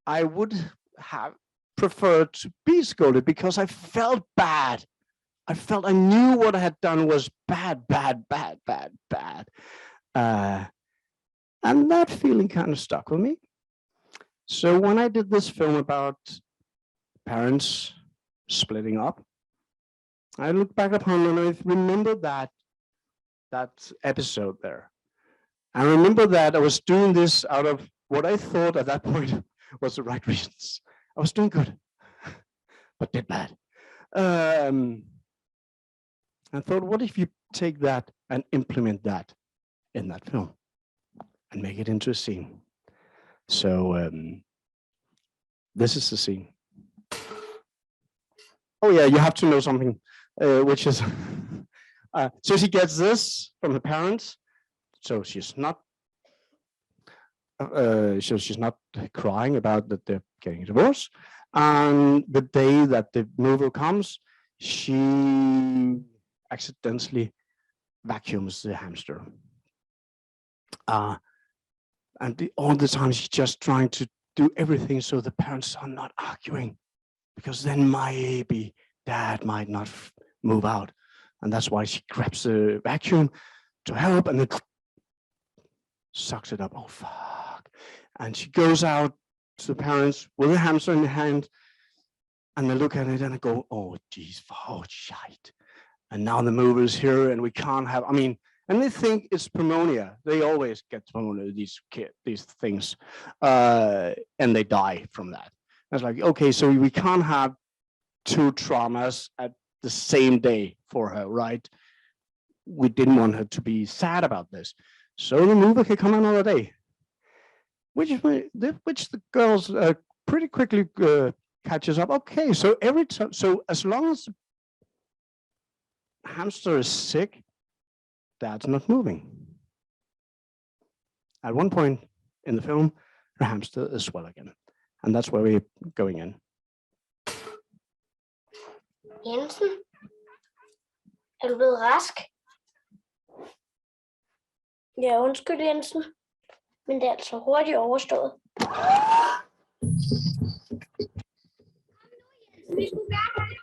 B: I would have preferred to be scolded because I felt bad. I knew what I had done was bad. And that feeling kind of stuck with me. So when I did this film about parents splitting up, I look back upon and I remember that episode there. I remember that I was doing this out of what I thought at that point was the right reasons. I was doing good, but did bad. I thought, what if you take that and implement that in that film and make it into a scene? So this is the scene. Oh yeah, you have to know something, which is, so she gets this from her parents. So she's not so she's not crying about that they're getting a divorce. And the day that the mover comes, she accidentally vacuums the hamster. And all the time she's just trying to do everything so the parents are not arguing, because then maybe dad might not move out. And that's why she grabs the vacuum to help and then sucks it up. Oh, fuck. And she goes out to the parents with the hamster in the hand, and they look at it and they go, oh, geez, oh, shite. And now the mover's here and we can't have, and they think it's pneumonia. They always get pneumonia, these things, and they die from that. It's like, okay, so we can't have two traumas at the same day for her, right? We didn't want her to be sad about this. So the mover can come another day, which the girls pretty quickly catches up. Okay, so every time, so as long as the hamster is sick, dad's not moving. At one point in the film, the hamster is well again, and that's where we're going in.
E: Jensen, er du blevet rask? Ja, undskyld Jensen, men det er altså hurtigt overstået. Vi skulle gerne.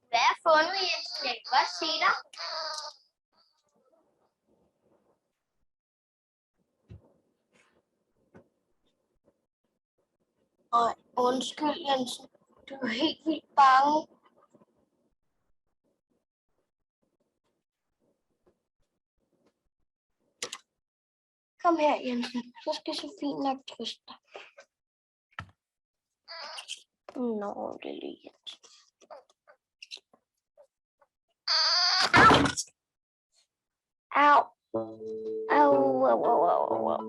E: Hvad er fundet, Jensen? Jeg kan godt se dig. Ej, undskyld Jensen. Du er helt vildt bange. Kom her, Jensen. Så skal Sofie nok trøste dig. Nå, det er lige Jensen. Au. Au, au, au, au, au.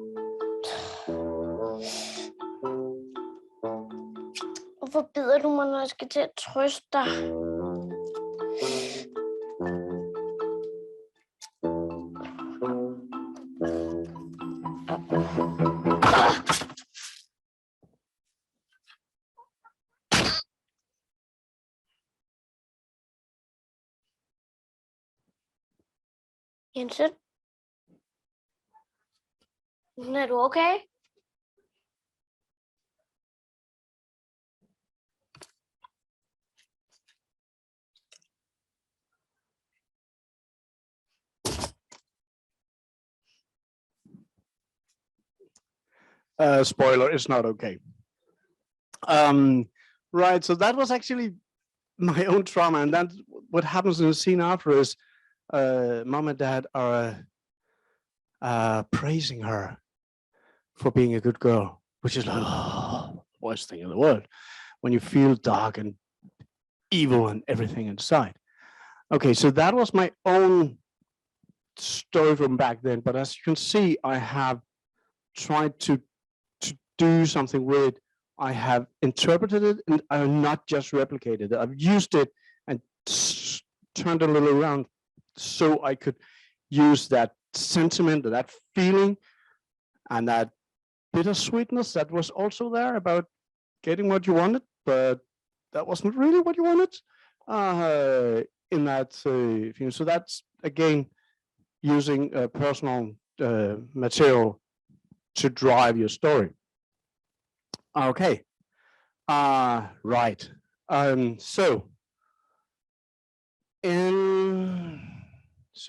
E: Hvorfor bider du mig, når jeg skal til at trøste dig? Jensen? Er du okay?
B: Spoiler, it's not okay. Right, so that was actually my own trauma, and that's what happens in the scene after is mom and dad are praising her for being a good girl, which is like, oh, worst thing in the world when you feel dark and evil and everything inside. Okay, so that was my own story from back then, but as you can see, I have tried to do something with it. I have interpreted it, and I have not just replicated it. I've used it and turned it a little around so I could use that sentiment, that feeling, and that bittersweetness that was also there about getting what you wanted, but that wasn't really what you wanted in that film. So that's, again, using personal material to drive your story. Okay, right. So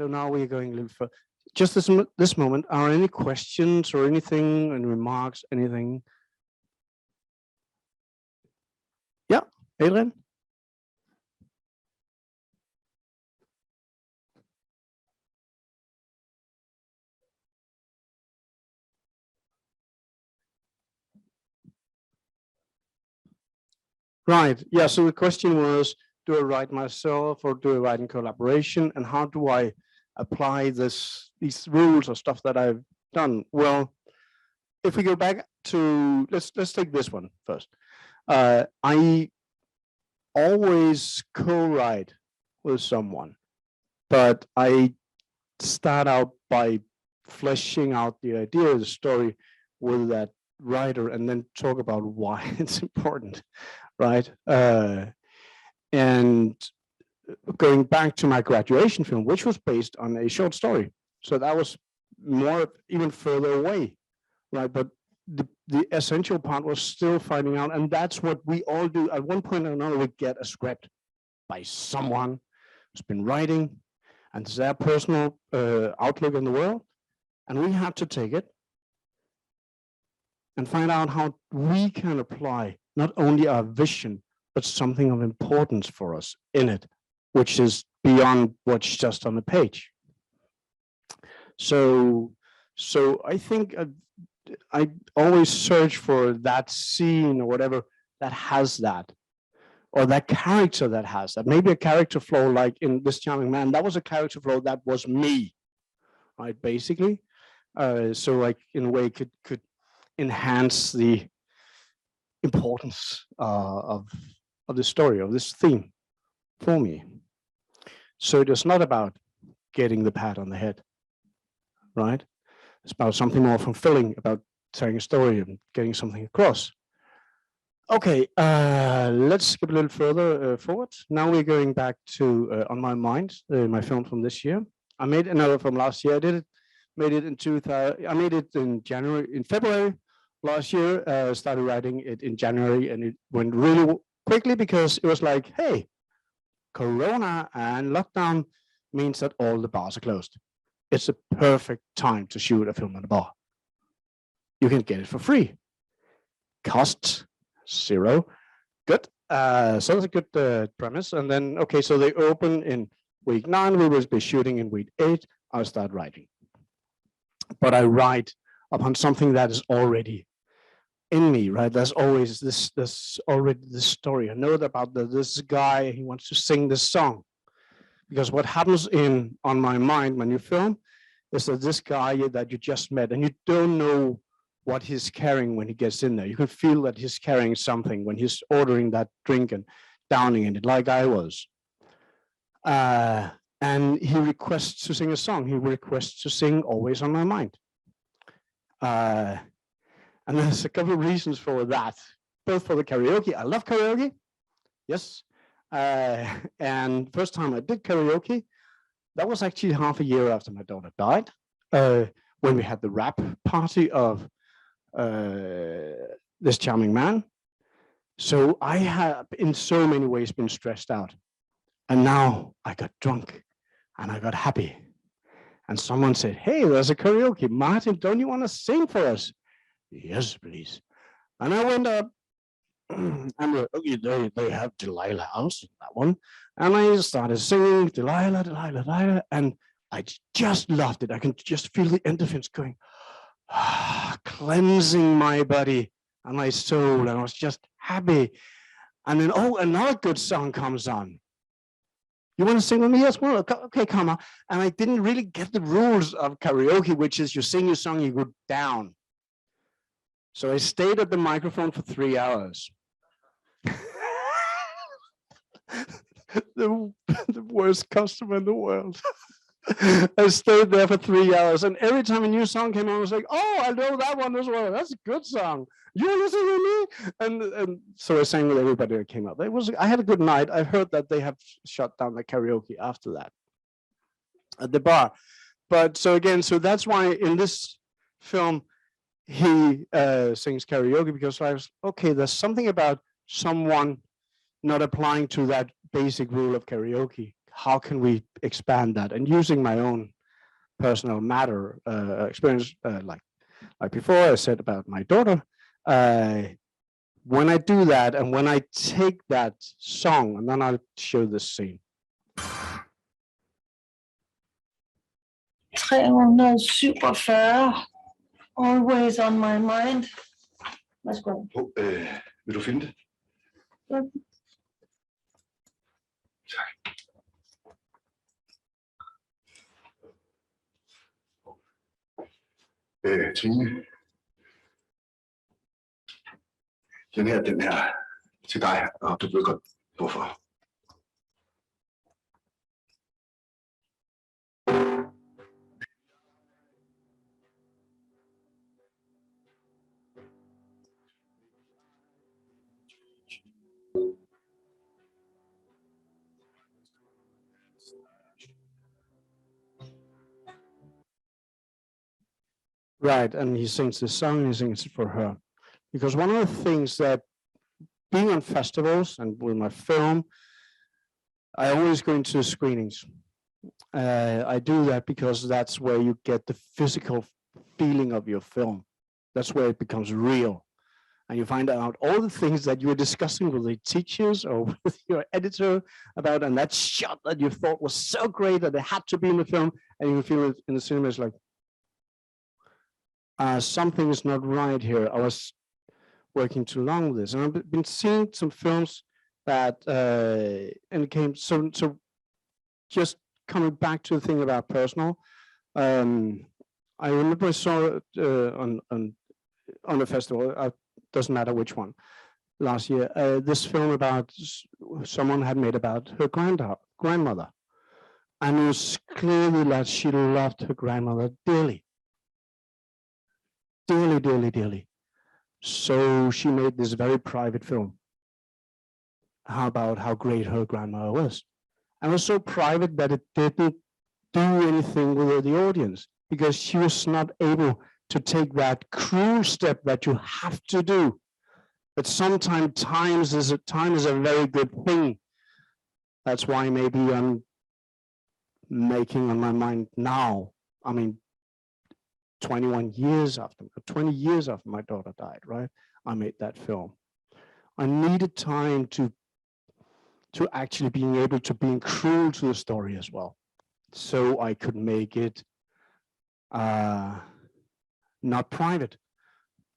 B: now we're going a little further. Just this moment, are any questions or anything, and remarks, anything? Yeah, Adrian? Right, yeah, so the question was, do I write myself or do I write in collaboration, and how do I apply these rules or stuff that I've done? Well, if we go back to, let's take this one first. I always co-write with someone. but I start out by fleshing out the idea of the story with that writer, and then talk about why it's important, right? And going back to my graduation film, which was based on a short story, so that was more even further away, right? But the essential part was still finding out, and that's what we all do. At one point or another, we get a script by someone who's been writing, and it's their personal outlook in the world, and we have to take it and find out how we can apply not only our vision, but something of importance for us in it, which is beyond what's just on the page. So I think I always search for that scene or whatever that has that, or that character that has that. Maybe a character flow, like in This Charming Man, that was a character flow that was me, right? Basically, so like in a way could enhance the importance of the story, of this theme for me. So it is not about getting the pat on the head, right? It's about something more fulfilling, about telling a story and getting something across. Okay, let's skip a little further forward. Now we're going back to On My Mind, my film from this year. I made another from last year. Made it in 2000. I made it in February last year. Started writing it in January, and it went really quickly because it was like, hey, Corona and lockdown means that all the bars are closed. It's a perfect time to shoot a film at a bar. You can get it for free. Costs zero. Good. So that's a good premise. And then, okay, so they open in week 9. We will be shooting in week 8. I'll start writing. But I write upon something that is already in me, right? There's always this already this story. I know about this guy, he wants to sing this song. Because what happens On My Mind when you film is that this guy that you just met, and you don't know what he's carrying when he gets in there. You can feel that he's carrying something when he's ordering that drink and downing in it, like I was. And he requests to sing a song. He requests to sing Always On My Mind. And there's a couple of reasons for that, both for the karaoke. I love karaoke, yes. And first time I did karaoke, that was actually half a year after my daughter died, when we had the rap party of This Charming Man. So I have in so many ways been stressed out. And now I got drunk and I got happy. And someone said, hey, there's a karaoke. Martin, don't you want to sing for us? Yes, please. And I went up and okay, they have Delilah House, that one. And I started singing Delilah, Delilah, Delilah. And I just loved it. I can just feel the endorphins going, cleansing my body and my soul. And I was just happy. And then, oh, another good song comes on. You want to sing with me? Yes, well, okay, come on. And I didn't really get the rules of karaoke, which is you sing your song, you go down. So I stayed at the microphone for 3 hours. the worst customer in the world. I stayed there for 3 hours, and every time a new song came on, I was like, oh, I know that one as well. That's a good song. You listen to me? And so I sang with everybody that came up. I had a good night. I heard that they have shut down the karaoke after that at the bar. But so again, so that's why in this film, he sings karaoke, because I was, okay, there's something about someone not applying to that basic rule of karaoke. How can we expand that? And using my own personal matter experience, like before I said about my daughter, when I do that and when I take that song, and then I'll show this scene.
C: 347. Always on my mind. Værsgo.
F: Vil du finde det?
C: Ja.
F: Tak. Trine. Den her til dig, og du ved godt, hvorfor.
B: Right, and he sings this song, he sings it for her. Because one of the things that being on festivals and with my film, I always go into screenings. I do that because that's where you get the physical feeling of your film. That's where it becomes real. And you find out all the things that you were discussing with the teachers or with your editor about, and that shot that you thought was so great that it had to be in the film, and you feel it in the cinema, it's like, something is not right here. I was working too long with this. And I've been seeing some films that, and it came, so just coming back to the thing about personal, I remember I saw it on a festival, doesn't matter which one, last year, this film about someone had made about her grandmother. And it was clearly that she loved her grandmother dearly. Dearly, dearly, dearly. So she made this very private film about how great her grandmother was. And it was so private that it didn't do anything with the audience because she was not able to take that cruel step that you have to do. But sometimes time is a very good thing. That's why maybe I'm making on my mind now. I mean, 20 years after my daughter died, right? I made that film. I needed time to actually being able to being cruel to the story as well. So I could make it not private,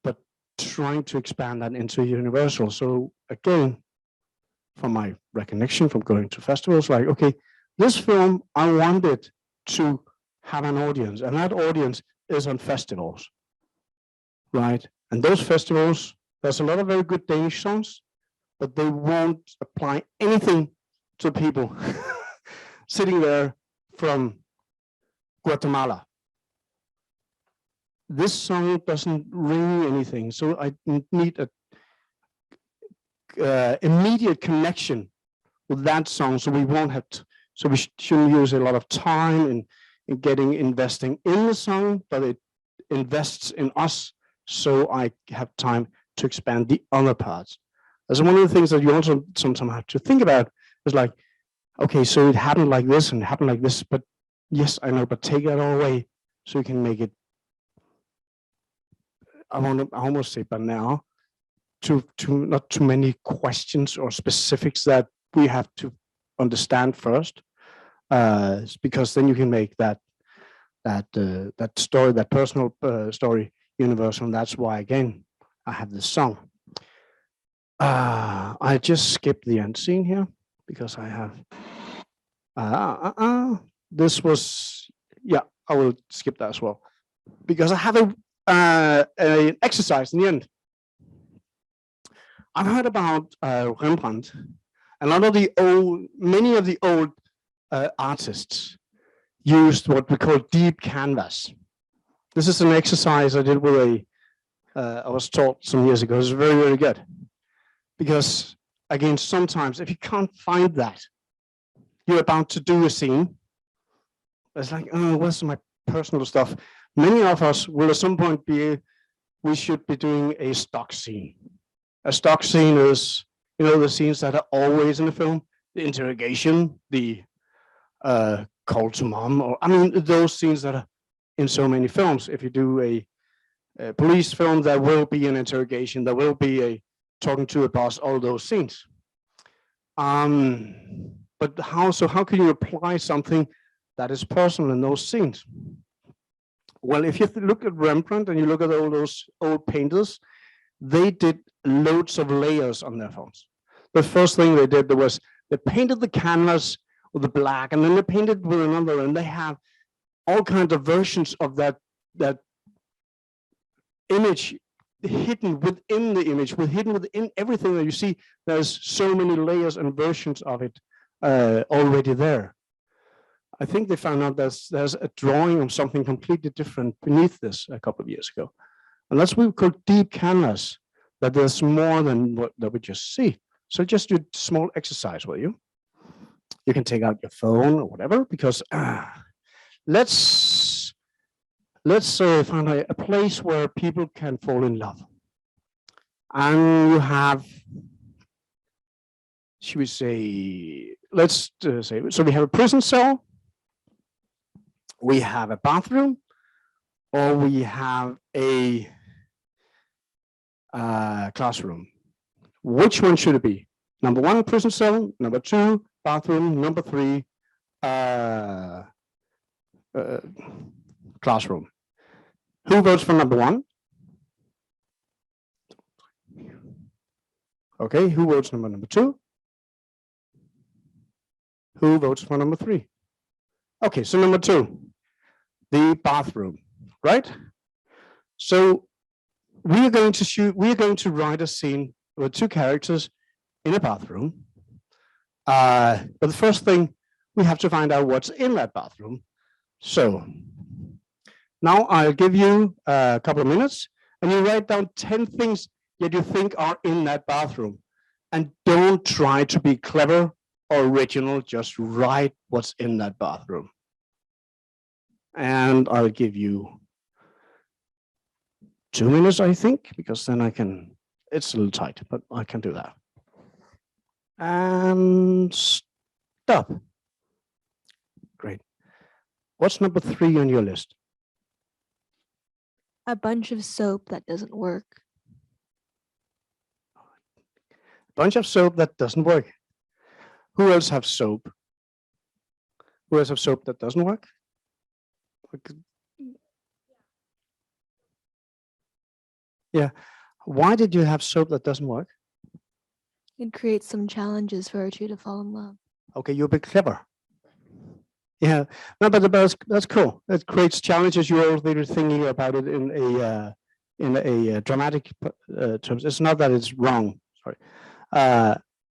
B: but trying to expand that into universal. So again, from my recognition from going to festivals, like, okay, this film, I wanted to have an audience, and that audience is on festivals, right? And those festivals, there's a lot of very good Danish songs, but they won't apply anything to people sitting there from Guatemala. This song doesn't ring anything, so I need a immediate connection with that song, so we won't have to, so we shouldn't use a lot of time in investing in the song, but it invests in us, so I have time to expand the other parts. That's one of the things that you also sometimes have to think about, is like, okay, so it happened like this and it happened like this, but yes, I know, but take that all away so you can make it, I want to almost say, but now, to not too many questions or specifics that we have to understand first, because then you can make that story, that personal story, universal. And that's why, again, I have this song. I just skipped the end scene here because I have this was, yeah, I will skip that as well because I have an exercise in the end. I've heard about Rembrandt, and many of the old artists used what we call deep canvas. This is an exercise I did with I was taught some years ago. It's very, very good. Because again, sometimes if you can't find that, you're about to do a scene. It's like, oh, where's my personal stuff? Many of us will at some point we should be doing a stock scene. A stock scene is, the scenes that are always in the film, the interrogation, the call to mom, or I mean, those scenes that are in so many films. If you do a police film, there will be an interrogation, there will be a talking to a boss, all those scenes. But how can you apply something that is personal in those scenes? Well, if you look at Rembrandt and you look at all those old painters, they did loads of layers on their films. The first thing they did was they painted the canvas with the black, and then they painted with another, and they have all kinds of versions of that image hidden within the image, hidden within everything that you see. There's so many layers and versions of it already there. I think they found out there's a drawing of something completely different beneath this a couple of years ago. And that's what we call deep canvas, that there's more than what that we just see. So just do a small exercise, will you? You can take out your phone or whatever, because let's let's find a place where people can fall in love. And you have, should we say, let's say, so we have a prison cell, we have a bathroom, or we have a classroom. Which one should it be? Number 1, prison cell. Number 2, bathroom. Number 3, classroom. Who votes for number 1? Okay, who votes number 2? Who votes for number 3? Okay, so number 2, the bathroom, right? So we are going to write a scene with 2 characters in a bathroom. But the first thing, we have to find out what's in that bathroom. So now I'll give you a couple of minutes and you write down 10 things that you think are in that bathroom. And don't try to be clever or original, just write what's in that bathroom. And I'll give you 2 minutes, I think, because then I can, it's a little tight, but I can do that. And stop. Great. What's number 3 on your list?
G: A bunch of soap that doesn't work.
B: Bunch of soap that doesn't work. Who else have soap? Who else have soap that doesn't work? Yeah. Why did you have soap that doesn't work?
G: It creates some challenges for our 2 to fall in love.
B: Okay, you're a bit clever. Yeah, no, but that's cool. It creates challenges. You're already thinking about it in a dramatic terms. It's not that it's wrong. Sorry.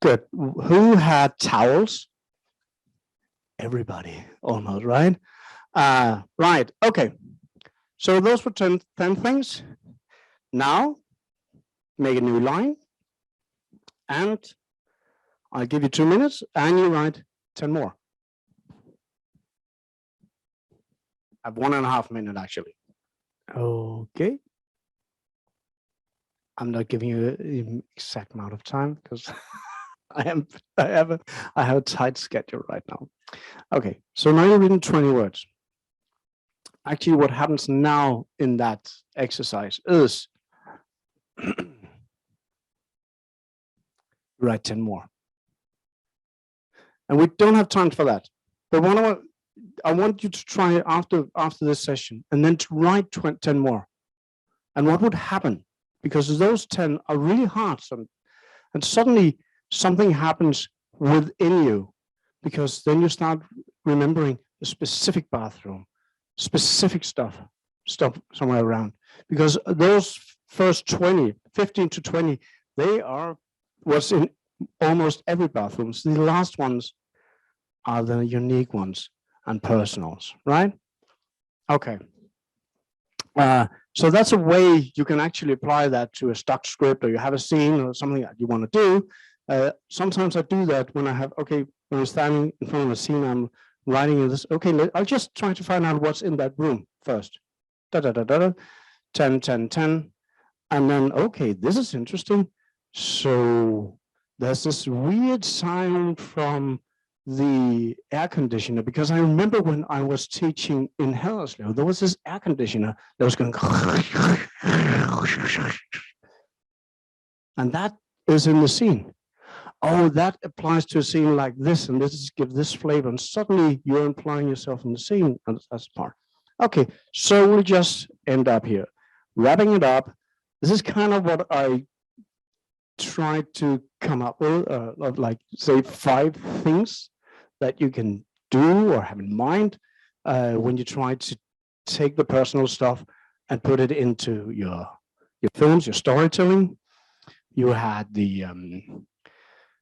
B: Good. Who had towels? Everybody, almost, right? Right. Okay. So those were 10 things. Now, make a new line, and I'll give you 2 minutes, and you write 10 more. I have 1.5 minutes actually. Okay. I'm not giving you the exact amount of time because I have a tight schedule right now. Okay, so now you're reading 20 words. Actually, what happens now in that exercise is write 10 more. And we don't have time for that. But I want you to try after this session and then to write 10 more. And what would happen? Because those 10 are really hard. And suddenly something happens within you, because then you start remembering the specific bathroom, specific stuff somewhere around. Because those first 15 to 20, they are what's in almost every bathroom. So the last ones are the unique ones and personals, right? Okay. So that's a way you can actually apply that to a stock script, or you have a scene or something that you want to do. Sometimes I do that when when I'm standing in front of a scene, I'm writing this. Okay, I'll just try to find out what's in that room first. 10, 10, 10. And then, okay, this is interesting. So there's this weird sound from the air conditioner, because I remember when I was teaching in Hellerslev, there was this air conditioner that was going, and that is in the scene. Oh, that applies to a scene like this, and this gives this flavor, and suddenly you're implying yourself in the scene, and that's part. Okay, so we'll just end up here, wrapping it up. This is kind of what I tried to come up with, like say 5 things that you can do or have in mind when you try to take the personal stuff and put it into your films, your storytelling. You had the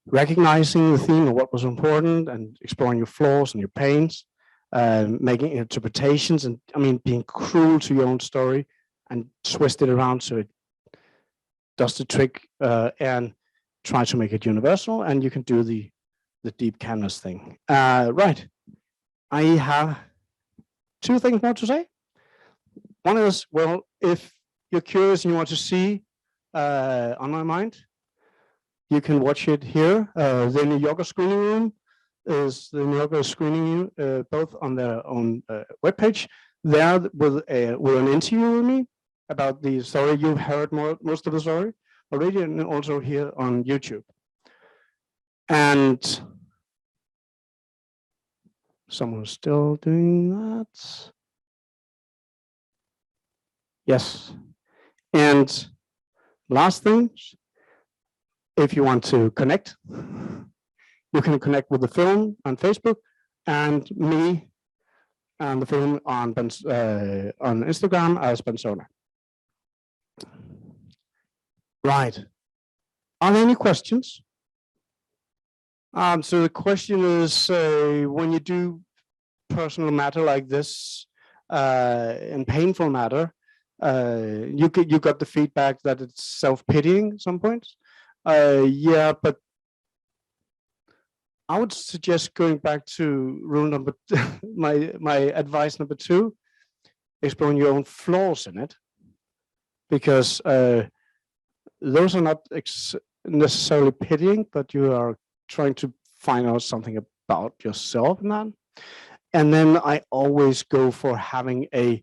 B: recognizing the theme of what was important and exploring your flaws and your pains, making interpretations, and I mean being cruel to your own story and twist it around so it does the trick and try to make it universal. And you can do the deep canvas thing. Right. I have 2 things more to say. One is, well, if you're curious and you want to see On My Mind, you can watch it here. The New Yorker screening room is the New Yorker screening both on their own webpage there with an interview with me about the story. You've heard most of the story already, and also here on YouTube. And someone's still doing that. Yes. And last thing, if you want to connect, you can connect with the film on Facebook and me and the film on Instagram as Bensona. Right. Are there any questions? So the question is, when you do personal matter like this and painful matter, you got the feedback that it's self-pitying at some points. Yeah, but I would suggest going back to rule number my advice number 2, exploring your own flaws in it, because those are not necessarily pitying, but you are trying to find out something about yourself in that. And then I always go for having a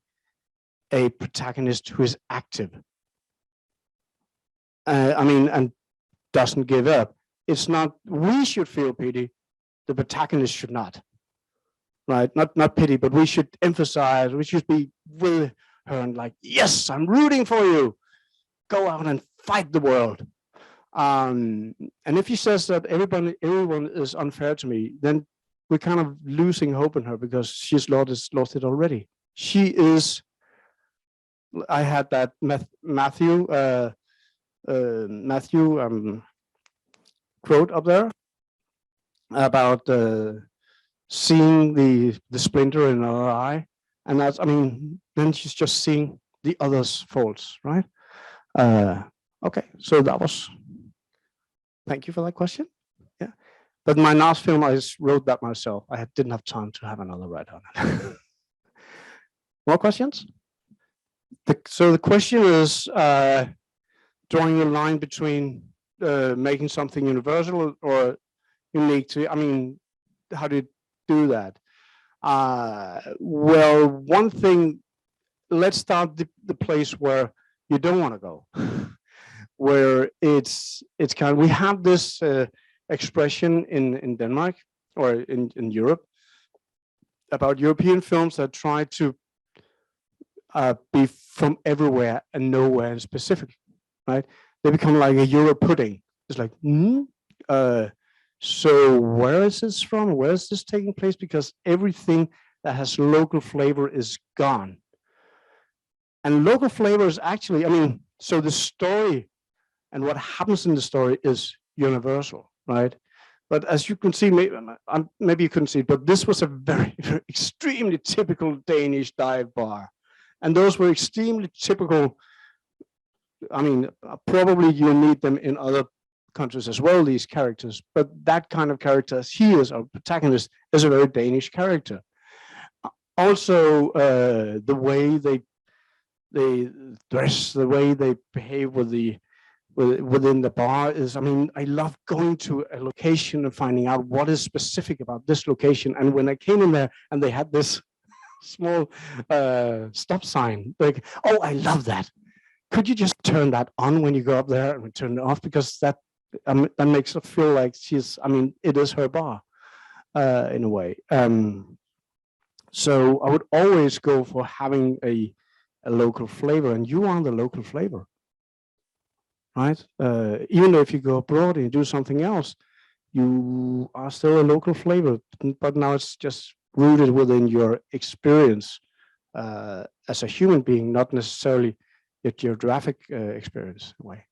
B: protagonist who is active. And doesn't give up. It's not, we should feel pity, the protagonist should not, right? Not pity, but we should emphasize, we should be with her and like, yes, I'm rooting for you. Go out and fight the world. And if he says that everyone is unfair to me, then we're kind of losing hope in her because she's lost it already. She is, I had that Matthew quote up there about seeing the splinter in her eye, and that's, I mean, then she's just seeing the other's faults, right? Okay, so that was, thank you for that question. Yeah, but my last film, I just wrote that myself. I didn't have time to have another write on it. More questions? So the question is drawing a line between making something universal or unique to, I mean, how do you do that? Well, one thing, let's start the place where you don't want to go, where it's kind of, we have this expression in Denmark or in Europe about European films that try to be from everywhere and nowhere in specific, right? They become like a Euro pudding. It's like, so where is this from? Where is this taking place? Because everything that has local flavor is gone. And local flavor is actually, I mean, so the story and what happens in the story is universal, right? But as you can see, maybe you couldn't see it, but this was a very, very extremely typical Danish dive bar. And those were extremely typical. I mean, probably you need them in other countries as well, these characters, but that kind of character, as he is, our protagonist, is a very Danish character. Also, the way they dress, the way they behave within the bar is, I mean, I love going to a location and finding out what is specific about this location. And when I came in there and they had this small stop sign, like, oh, I love that. Could you just turn that on when you go up there and turn it off? Because that makes it feel like she's, I mean, it is her bar in a way. So I would always go for having a local flavor, and you are the local flavor, right? Even though if you go abroad and you do something else, you are still a local flavor, but now it's just rooted within your experience as a human being, not necessarily your geographic experience in a way.